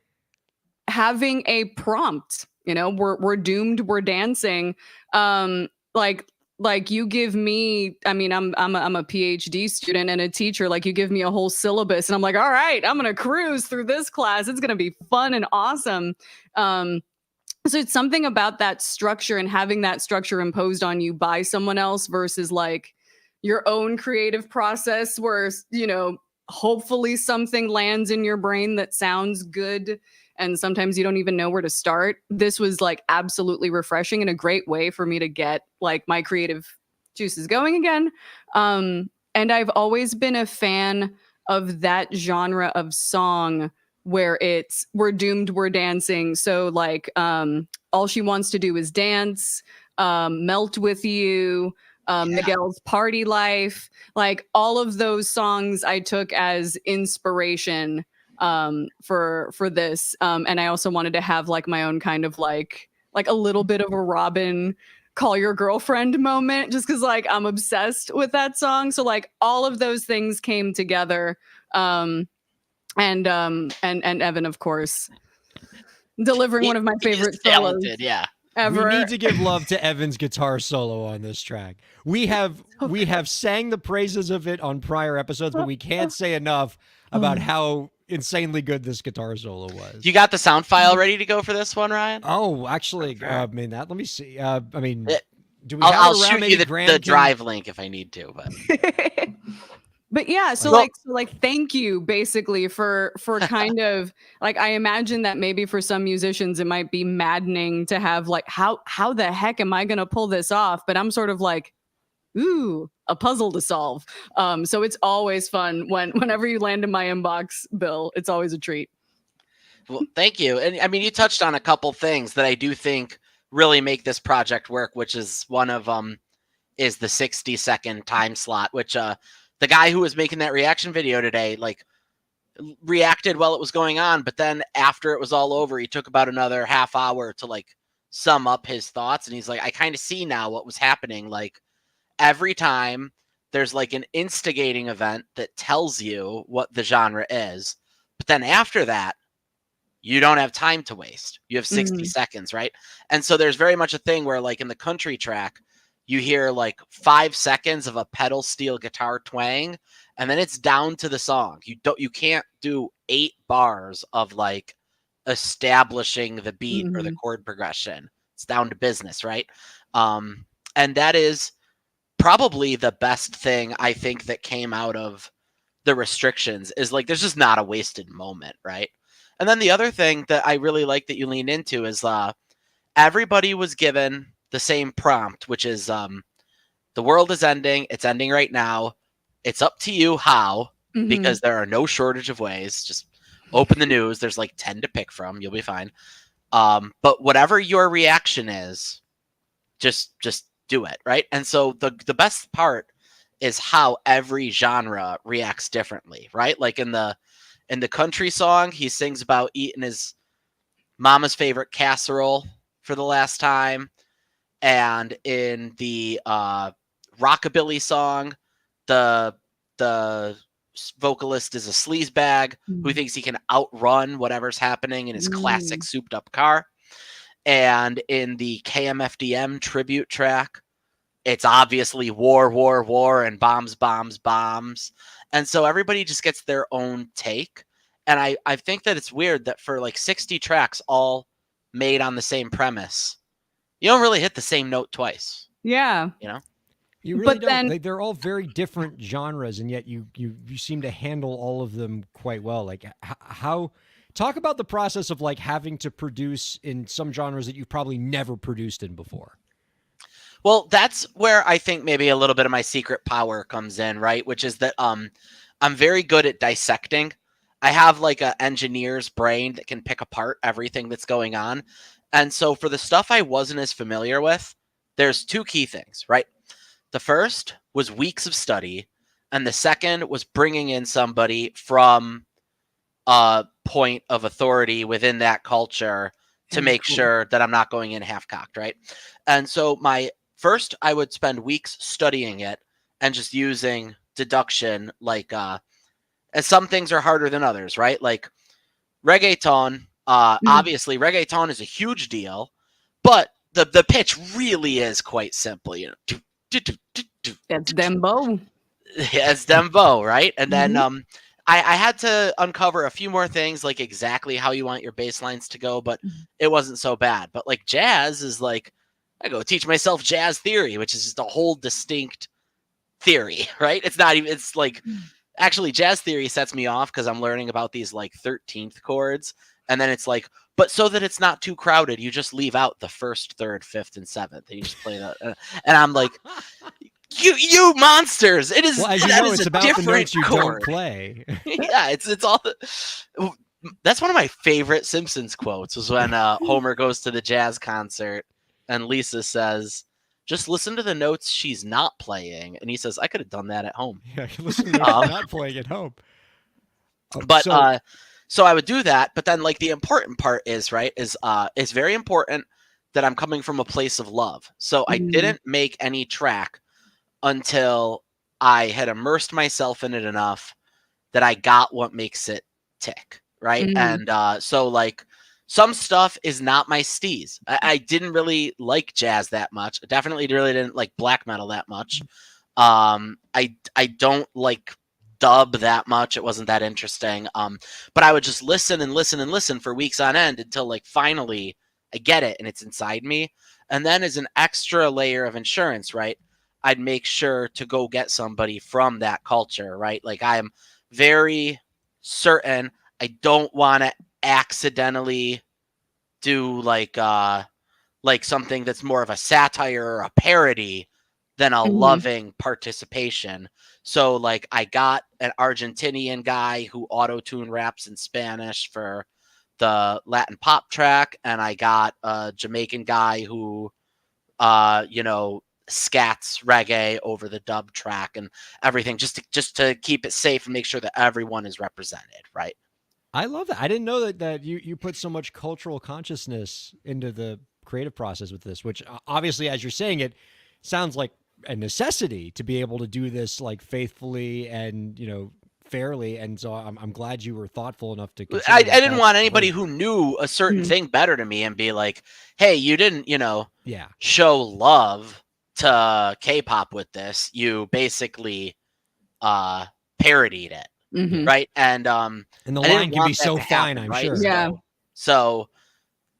having a prompt, you know, we're doomed, we're dancing. Like like you give me, I mean, I'm a PhD student and a teacher, like you give me a whole syllabus and I'm like, all right, I'm going to cruise through this class. It's going to be fun and awesome. So it's something about that structure and having that structure imposed on you by someone else versus like your own creative process where, you know, hopefully something lands in your brain that sounds good. And sometimes you don't even know where to start. This was like absolutely refreshing and a great way for me to get like my creative juices going again. And I've always been a fan of that genre of song where it's we're doomed, we're dancing. So like All She Wants to Do Is Dance, Melt With You, Miguel's Party Life, like all of those songs I took as inspiration for this. And I also wanted to have like my own kind of like a little bit of a Robin Call Your Girlfriend moment, just because like I'm obsessed with that song. So like all of those things came together. And Evan, of course, delivering one of my favorite solos ever. We need to give love to Evan's guitar solo on this track. We have sang the praises of it on prior episodes, but we can't say enough about how insanely good this guitar solo was. You got the sound file ready to go for this one, Ryan? Oh, actually, I mean let me see. I mean, do we? I'll shoot you the drive link if I need to, but. But yeah, so like thank you basically for kind of like I imagine that maybe for some musicians it might be maddening to have like how the heck am I gonna pull this off? But I'm sort of like, ooh, a puzzle to solve. So it's always fun whenever you land in my inbox, Bill. It's always a treat. Well, thank you. And I mean, you touched on a couple things that I do think really make this project work, which is one of is the 60-second time slot, which the guy who was making that reaction video today, like, reacted while it was going on, but then after it was all over, he took about another half hour to like sum up his thoughts, and he's like, I kind of see now what was happening. Like every time there's like an instigating event that tells you what the genre is, but then after that, you don't have time to waste. You have 60 seconds, right? And so there's very much a thing where like in the country track, you hear like 5 seconds of a pedal steel guitar twang, and then it's down to the song. You can't do 8 bars of like establishing the beat or the chord progression. It's down to business, right? And that is probably the best thing I think that came out of the restrictions is like there's just not a wasted moment, right? And then the other thing that I really like that you lean into is everybody was given the same prompt, which is the world is ending. It's ending right now. It's up to you how, because there are no shortage of ways. Just open the news. There's like 10 to pick from. You'll be fine. But whatever your reaction is, just do it, right? And so the best part is how every genre reacts differently, right? Like in the country song, he sings about eating his mama's favorite casserole for the last time. And in the rockabilly song, the vocalist is a sleazebag who thinks he can outrun whatever's happening in his classic souped up car. And in the KMFDM tribute track, it's obviously war, war, war, and bombs, bombs, bombs. And so everybody just gets their own take. And I think that it's weird that for like 60 tracks all made on the same premise, you don't really hit the same note twice. Yeah. You know? You really don't. They're all very different genres, and yet you seem to handle all of them quite well. Like how talk about the process of like having to produce in some genres that you've probably never produced in before. Well, that's where I think maybe a little bit of my secret power comes in, right? Which is that I'm very good at dissecting. I have like an engineer's brain that can pick apart everything that's going on. And so for the stuff I wasn't as familiar with, there's 2 key things, right? The first was weeks of study, and the second was bringing in somebody from a point of authority within that culture to make sure that I'm not going in half-cocked, right? And so first, I would spend weeks studying it and just using deduction, like, as some things are harder than others, right? Like reggaeton, obviously reggaeton is a huge deal, but the pitch really is quite simple, you know. That's Dembo. Yeah, it's Dembo, right? And then I had to uncover a few more things, like exactly how you want your bass lines to go, but it wasn't so bad. But like jazz is like, I go teach myself jazz theory, which is just a whole distinct theory, right? It's not even, it's like, actually jazz theory sets me off because I'm learning about these like 13th chords. And then it's like, but so that it's not too crowded, you just leave out the first, third, fifth, and seventh. And you just play that. And I'm like, you monsters! It is. Well, as you that know, is it's a about the different notes you chord. don't play. Yeah, it's all. That's one of my favorite Simpsons quotes. Was when Homer goes to the jazz concert and Lisa says, "Just listen to the notes she's not playing," and he says, "I could have done that at home." Yeah, listen to the notes you're not playing at home. But so I would do that. But then, like, the important part is it's very important that I'm coming from a place of love. So I didn't make any track until I had immersed myself in it enough that I got what makes it tick, right? And so, like, some stuff is not my steez. I didn't really like jazz that much. I definitely really didn't like black metal that much. I don't like dub that much. It wasn't that interesting. But I would just listen and listen and listen for weeks on end until, like, finally I get it and it's inside me. And then as an extra layer of insurance, right, I'd make sure to go get somebody from that culture, right? Like, I am very certain I don't want to accidentally do like something that's more of a satire or a parody than a loving participation. So, like, I got an Argentinian guy who auto-tune raps in Spanish for the Latin pop track, and I got a Jamaican guy who scats reggae over the dub track and everything, just to keep it safe and make sure that everyone is represented, right? I love that. I didn't know that you put so much cultural consciousness into the creative process with this, which obviously, as you're saying it, sounds like a necessity to be able to do this, like, faithfully and, fairly. And so I'm glad you were thoughtful enough to consider I that. didn't want anybody who knew a certain thing better to me and be like, hey, you didn't, show love to K-pop with this. You basically parodied it, right? And the line can be so fine, I'm sure. Yeah. So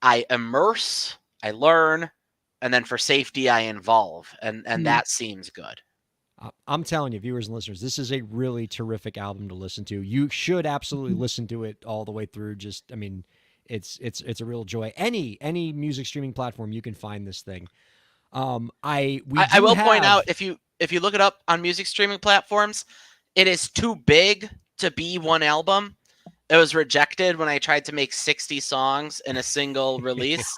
I immerse, I learn, and then for safety, I involve, and that seems good. I'm telling you, viewers and listeners, this is a really terrific album to listen to. You should absolutely listen to it all the way through. It's a real joy. Any music streaming platform, you can find this thing. I will point out, if you look it up on music streaming platforms, it is too big to be one album. It was rejected when I tried to make 60 songs in a single release.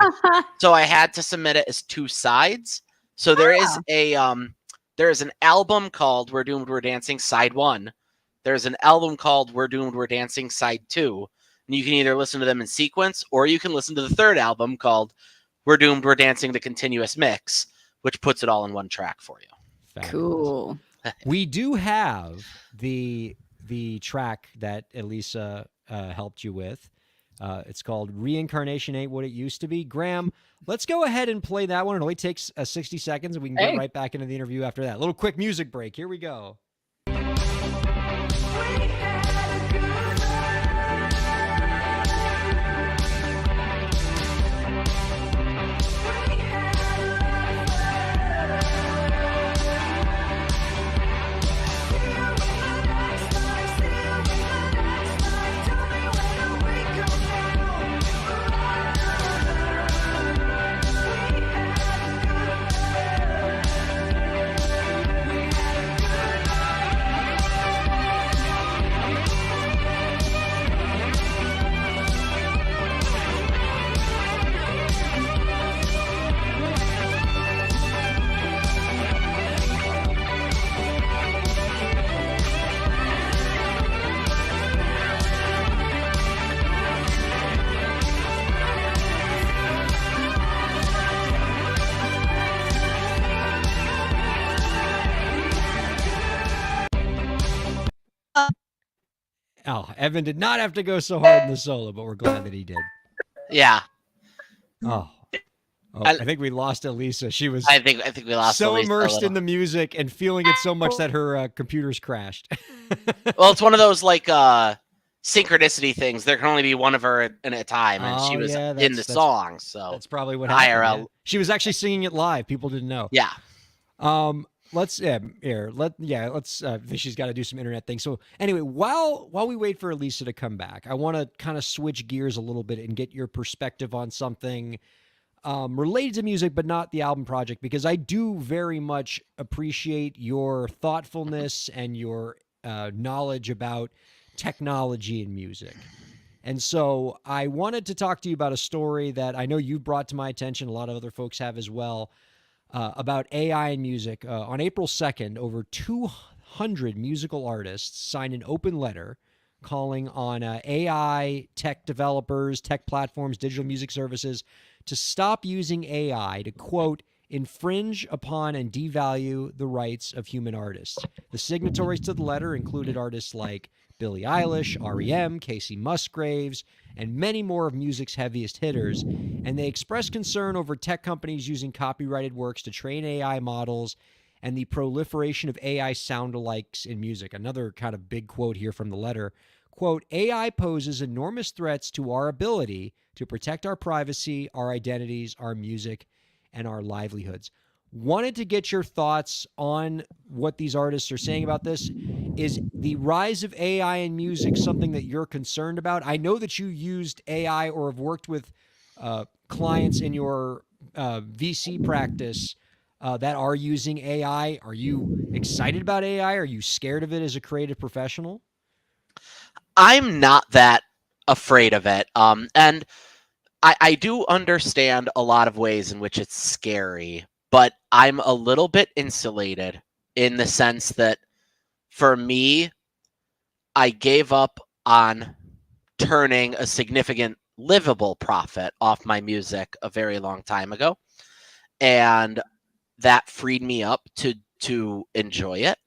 So I had to submit it as 2 sides. So there is an album called We're Doomed, We're Dancing Side 1. There's an album called We're Doomed, We're Dancing Side 2. And you can either listen to them in sequence, or you can listen to the third album called We're Doomed, We're Dancing the Continuous Mix, which puts it all in one track for you. Fabulous. Cool. We do have the track that Elisa helped you with. It's called Reincarnation Ain't What It Used to Be. Graham, let's go ahead and play that one. It only takes 60 seconds, and we can get right back into the interview after that. A little quick music break. Here we go. Oh, Evan did not have to go so hard in the solo, but we're glad that he did. Yeah. Oh, Oh, I think we lost Elisa. She was I think we lost so Elisa a immersed little. in the music and feeling it so much that her computers crashed. Well, it's one of those like synchronicity things. There can only be one of her at a time, and she was in the song. So that's probably what happened. IRL. Yeah. She was actually singing it live. People didn't know. Yeah. Let's I think she's got to do some internet things. So anyway, while we wait for Elisa to come back, I want to kind of switch gears a little bit and get your perspective on something related to music, but not the album project, because I do very much appreciate your thoughtfulness and your knowledge about technology and music. And so I wanted to talk to you about a story that I know you brought to my attention. A lot of other folks have as well, about AI and music. On April 2nd, over 200 musical artists signed an open letter calling on AI tech developers, tech platforms, digital music services to stop using AI to, quote, infringe upon and devalue the rights of human artists. The signatories to the letter included artists like Billie Eilish, REM, Casey Musgraves, and many more of music's heaviest hitters, and they expressed concern over tech companies using copyrighted works to train AI models and the proliferation of AI sound-alikes in music. Another kind of big quote here from the letter. Quote, AI poses enormous threats to our ability to protect our privacy, our identities, our music, and our livelihoods. Wanted to get your thoughts on what these artists are saying about this. Is the rise of AI in music something that you're concerned about? I know that you used AI or have worked with clients in your VC practice that are using AI. Are you excited about AI? Are you scared of it as a creative professional? I'm not that afraid of it. And I do understand a lot of ways in which it's scary, but I'm a little bit insulated in the sense that for me, I gave up on turning a significant livable profit off my music a very long time ago. And that freed me up to enjoy it.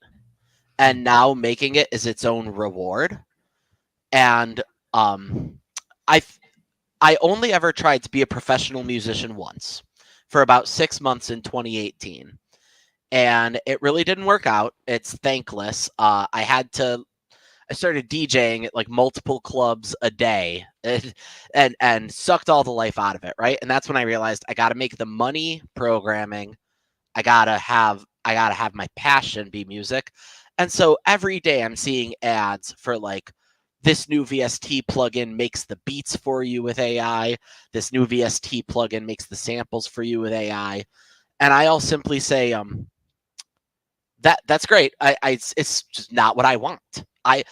And now making it is its own reward. And I only ever tried to be a professional musician once for about 6 months in 2018. And it really didn't work out. It's thankless. I started DJing at like multiple clubs a day and sucked all the life out of it, right? And that's when I realized I got to make the money programming. I got to have my passion be music. And so every day I'm seeing ads for like, this new VST plugin makes the beats for you with AI. This new VST plugin makes the samples for you with AI. And I'll simply say, that's great. It's just not what I want. I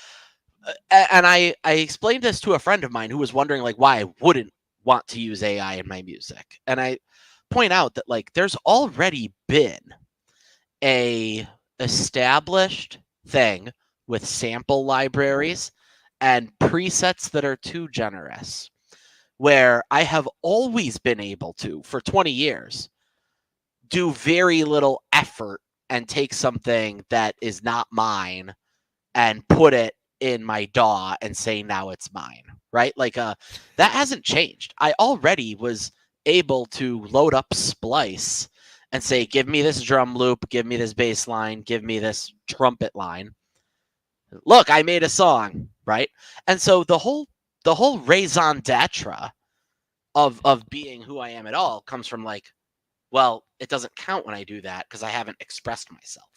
explained this to a friend of mine who was wondering like why I wouldn't want to use AI in my music. And I point out that like there's already been a established thing with sample libraries and presets that are too generous, where I have always been able to, for 20 years, do very little effort and take something that is not mine and put it in my DAW and say, now it's mine, right? Like that hasn't changed. I already was able to load up Splice and say, give me this drum loop, give me this bass line, give me this trumpet line. Look, I made a song, right? And so the whole raison d'etre of being who I am at all comes from like, well, it doesn't count when I do that because I haven't expressed myself.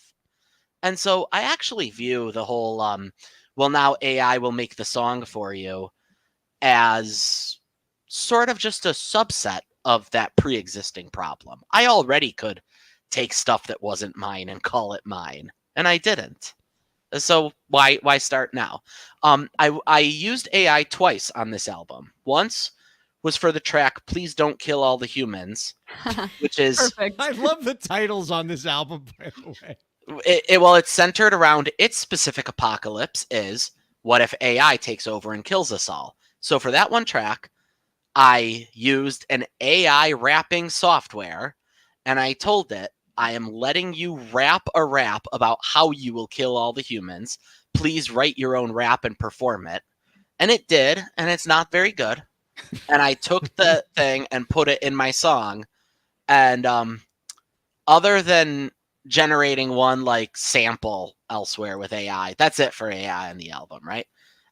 And so I actually view the whole, well, now AI will make the song for you as sort of just a subset of that pre-existing problem. I already could take stuff that wasn't mine and call it mine, and I didn't. So why start now? I used AI twice on this album. Once was for the track "Please Don't Kill All the Humans," which is perfect. I love the titles on this album, by the way. It's centered around its specific apocalypse. Is what if AI takes over and kills us all? So for that one track, I used an AI rapping software, and I told it, I am letting you rap a rap about how you will kill all the humans. Please write your own rap and perform it. And it did, and it's not very good. And I took the thing and put it in my song. And other than generating one like sample elsewhere with AI, that's it for AI on the album, right?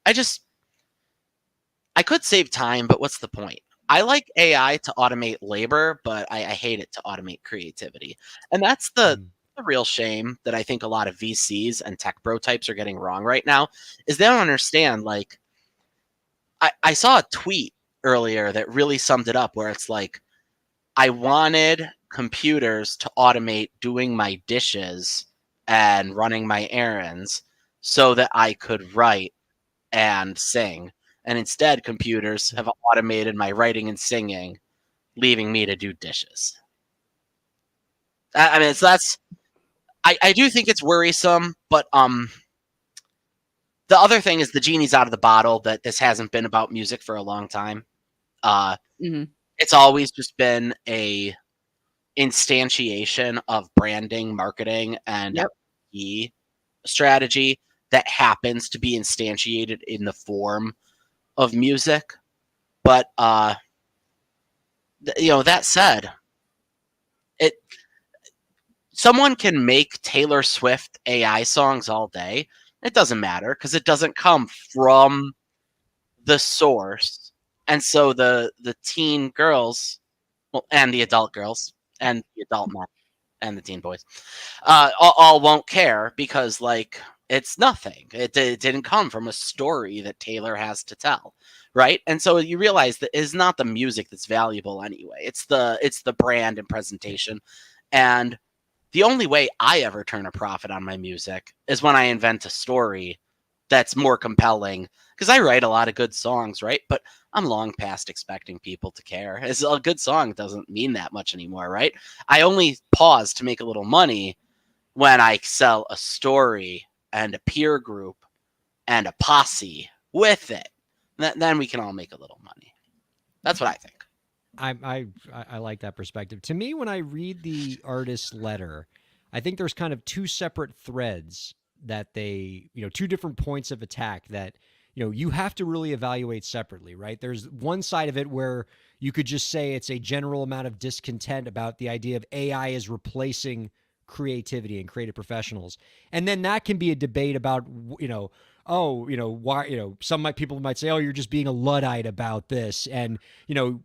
I could save time, but what's the point? I like AI to automate labor, but I hate it to automate creativity. And that's the real shame that I think a lot of VCs and tech bro types are getting wrong right now, is they don't understand. Like, I saw a tweet earlier that really summed it up, where it's like, I wanted computers to automate doing my dishes and running my errands so that I could write and sing. And instead, computers have automated my writing and singing, leaving me to do dishes. I mean, so I do think it's worrisome, but the other thing is the genie's out of the bottle, that this hasn't been about music for a long time. It's always just been a instantiation of branding, marketing, and strategy that happens to be instantiated in the form of music. But that said, someone can make Taylor Swift AI songs all day. It doesn't matter, because it doesn't come from the source. And so the teen girls, well, and the adult girls, and the adult men, and the teen boys, all won't care, because like, it's nothing. It didn't come from a story that Taylor has to tell, right? And so you realize that it's not the music that's valuable anyway. It's the brand and presentation. And the only way I ever turn a profit on my music is when I invent a story that's more compelling, because I write a lot of good songs, right? But I'm long past expecting people to care. As a good song doesn't mean that much anymore, right? I only pause to make a little money when I sell a story and a peer group and a posse with it. Then we can all make a little money. That's what I think. I like that perspective. To me, when I read the artist's letter, I think there's kind of two separate threads that they, two different points of attack that, you have to really evaluate separately, right? There's one side of it where you could just say it's a general amount of discontent about the idea of AI is replacing creativity and creative professionals. And then that can be a debate about, why, people might say, oh, you're just being a Luddite about this. And,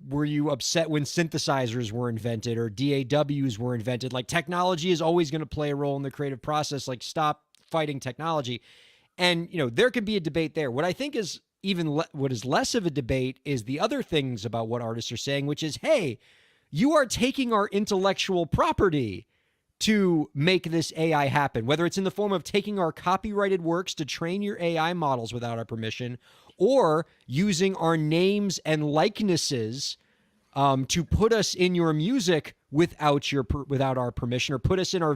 were you upset when synthesizers were invented or DAWs were invented? Like, technology is always going to play a role in the creative process. Like, stop fighting technology. And, there could be a debate there. What I think is what is less of a debate is the other things about what artists are saying, which is, hey, you are taking our intellectual property to make this AI happen, whether it's in the form of taking our copyrighted works to train your AI models without our permission, or using our names and likenesses to put us in your music without our permission, or put us in your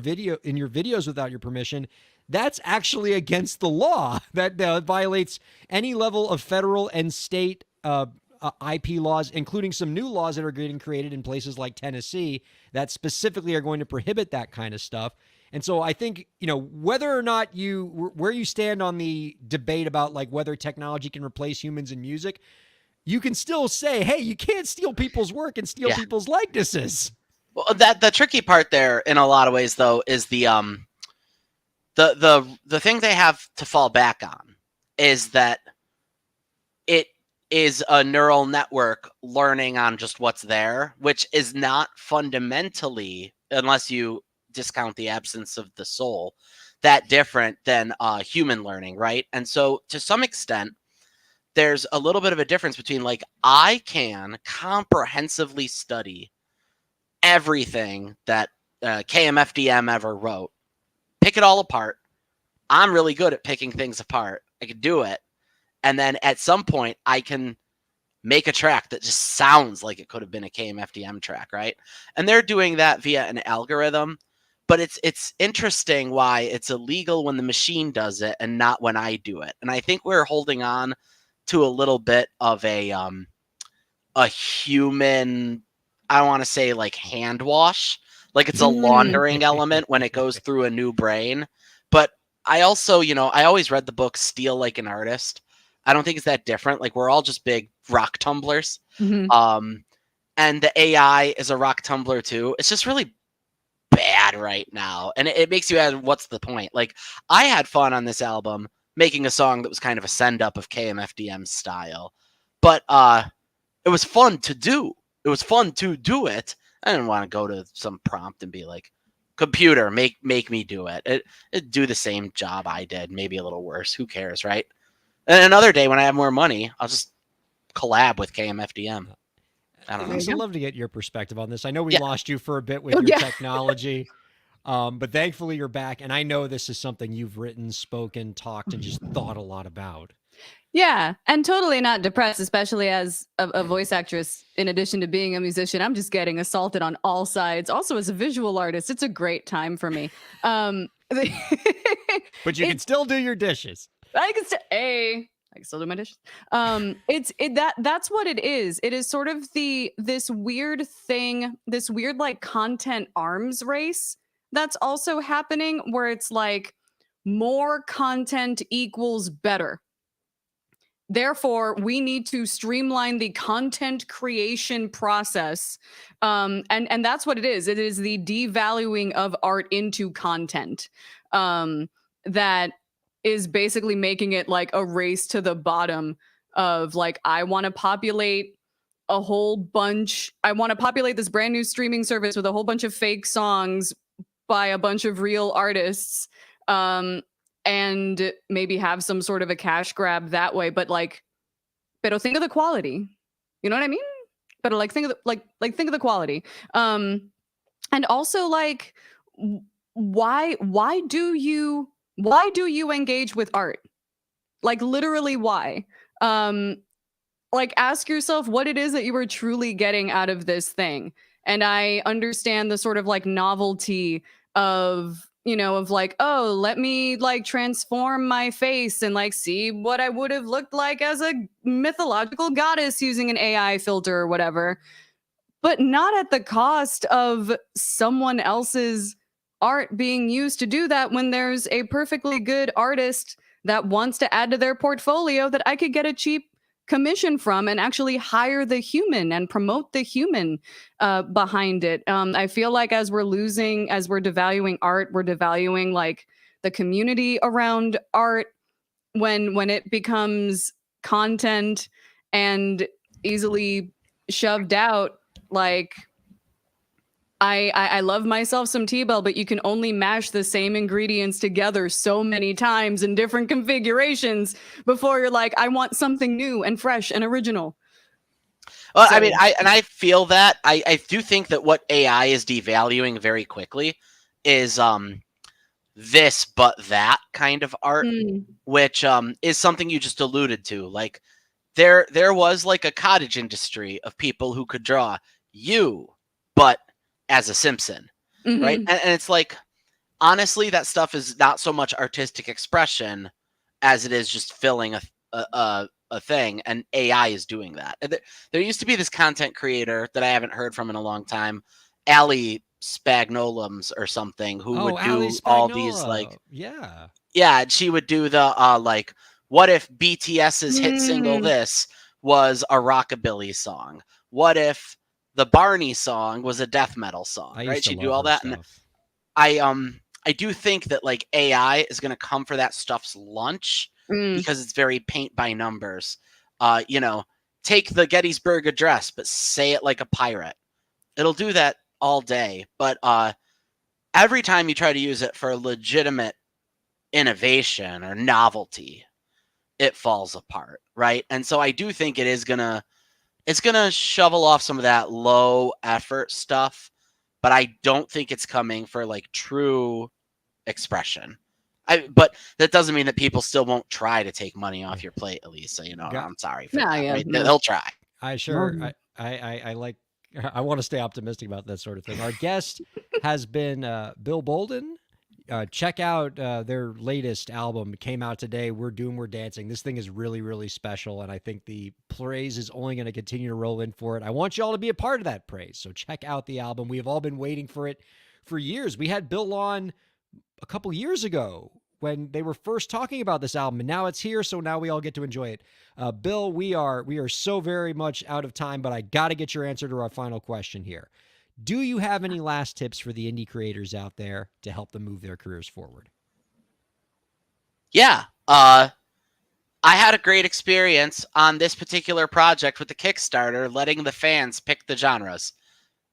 videos without your permission. That's actually against the law. That violates any level of federal and state IP laws, including some new laws that are getting created in places like Tennessee that specifically are going to prohibit that kind of stuff. And so I think, whether or not where you stand on the debate about like whether technology can replace humans in music, you can still say, hey, you can't steal people's work and steal people's likenesses. Well, the tricky part there in a lot of ways, though, is the thing they have to fall back on is that it is a neural network learning on just what's there, which is not fundamentally, unless you discount the absence of the soul, that different than human learning, right? And so to some extent, there's a little bit of a difference between, like, I can comprehensively study everything that KMFDM ever wrote, pick it all apart. I'm really good at picking things apart. I can do it. And then at some point, I can make a track that just sounds like it could have been a KMFDM track, right? And they're doing that via an algorithm. But it's interesting why it's illegal when the machine does it and not when I do it. And I think we're holding on to a little bit of a human, I don't want to say like hand wash, like it's a laundering element when it goes through a new brain. But I also, I always read the book Steal Like an Artist. I don't think it's that different. Like, we're all just big rock tumblers. and the AI is a rock tumbler too. It's just really bad right now, and it makes you ask, what's the point? Like, I had fun on this album making a song that was kind of a send up of KMFDM style, but it was fun to do. It was fun to do it. I didn't want to go to some prompt and be like, computer, make me do it. It do the same job I did, maybe a little worse. Who cares, right? And another day when I have more money, I'll just collab with KMFDM. I don't know. I'd love to get your perspective on this. I know we Yeah. lost you for a bit with your technology, but thankfully you're back. And I know this is something you've written, spoken, talked, and just thought a lot about. Yeah, and totally not depressed, especially as a voice actress. In addition to being a musician, I'm just getting assaulted on all sides. Also, as a visual artist, it's a great time for me. But you can still do your dishes. I can still do my dishes. That's what it is. It is sort of this weird thing, this weird like content arms race that's also happening, where it's like more content equals better. Therefore, we need to streamline the content creation process. And that's what it is. It is the devaluing of art into content that is basically making it like a race to the bottom of like, I want to populate this brand new streaming service with a whole bunch of fake songs by a bunch of real artists. And maybe have some sort of a cash grab that way, but think of the quality. You know what I mean? But like think of the quality. And also like, why do you engage with art? Like literally why? Like ask yourself what it is that you are truly getting out of this thing. And I understand the sort of like novelty of, of like, oh, let me like transform my face and like see what I would have looked like as a mythological goddess using an AI filter or whatever, but not at the cost of someone else's art being used to do that, when there's a perfectly good artist that wants to add to their portfolio that I could get a cheap commission from and actually hire the human and promote the human behind it. I feel like as we're devaluing art, we're devaluing like the community around art when it becomes content and easily shoved out. Like I love myself some T-Bell, but you can only mash the same ingredients together so many times in different configurations before you're like, I want something new and fresh and original. Well, I mean, I feel that. I do think that what AI is devaluing very quickly is this but that kind of art, which is something you just alluded to. Like there was like a cottage industry of people who could draw you, but as a Simpson, right? And it's like, honestly, that stuff is not so much artistic expression as it is just filling a thing, and AI is doing that. There used to be this content creator that I haven't heard from in a long time, Ali Spagnolums or something, who would do all these like, yeah, she would do the like, what if BTS's hit single this was a rockabilly song? What if the Barney song was a death metal song, right? She'd do all that. And I do think that like AI is going to come for that stuff's lunch because it's very paint by numbers. Take the Gettysburg Address, but say it like a pirate. It'll do that all day. But every time you try to use it for legitimate innovation or novelty, it falls apart, right? And so I do think it's gonna shovel off some of that low effort stuff, but I don't think it's coming for like true expression. But that doesn't mean that people still won't try to take money off your plate, Elisa. I'm sorry for that. Right? They'll try. I want to stay optimistic about that sort of thing. Our guest has been Bill Bolden. Check out their latest album. It came out today. We're Dancing. This thing is really, really special, and I think the praise is only going to continue to roll in for it. I want you all to be a part of that praise, so check out the album. We have all been waiting for it for years. We had Bill on a couple years ago when they were first talking about this album, and now it's here, so now we all get to enjoy it. Bill, we are so very much out of time, but I got to get your answer to our final question here. Do you have any last tips for the indie creators out there to help them move their careers forward? Yeah. I had a great experience on this particular project with the Kickstarter, letting the fans pick the genres.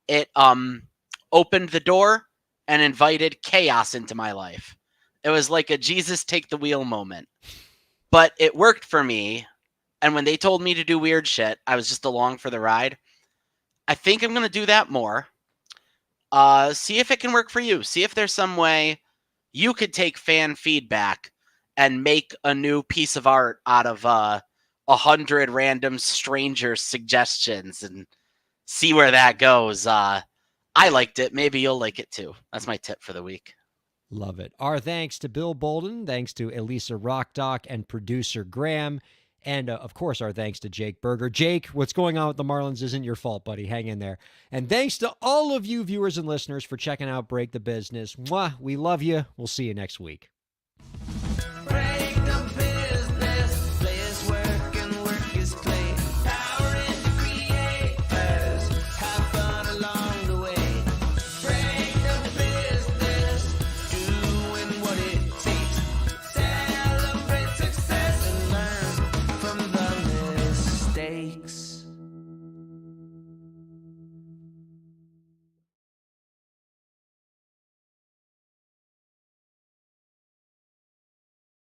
It opened the door and invited chaos into my life. It was like a Jesus take the wheel moment. But it worked for me. And when they told me to do weird shit, I was just along for the ride. I think I'm going to do that more. See if it can work for you. See if there's some way you could take fan feedback and make a new piece of art out of 100 random stranger suggestions and see where that goes. I liked it. Maybe you'll like it too. That's my tip for the week. Love it. Our thanks to Bill Bolden, thanks to Elisa Rockdock and producer Graham, and of course our thanks to Jake Berger. Jake, what's going on with the Marlins isn't your fault, buddy. Hang in there. And thanks to all of you viewers and listeners for checking out Break the Business. Mwah, we love you. We'll see you next week.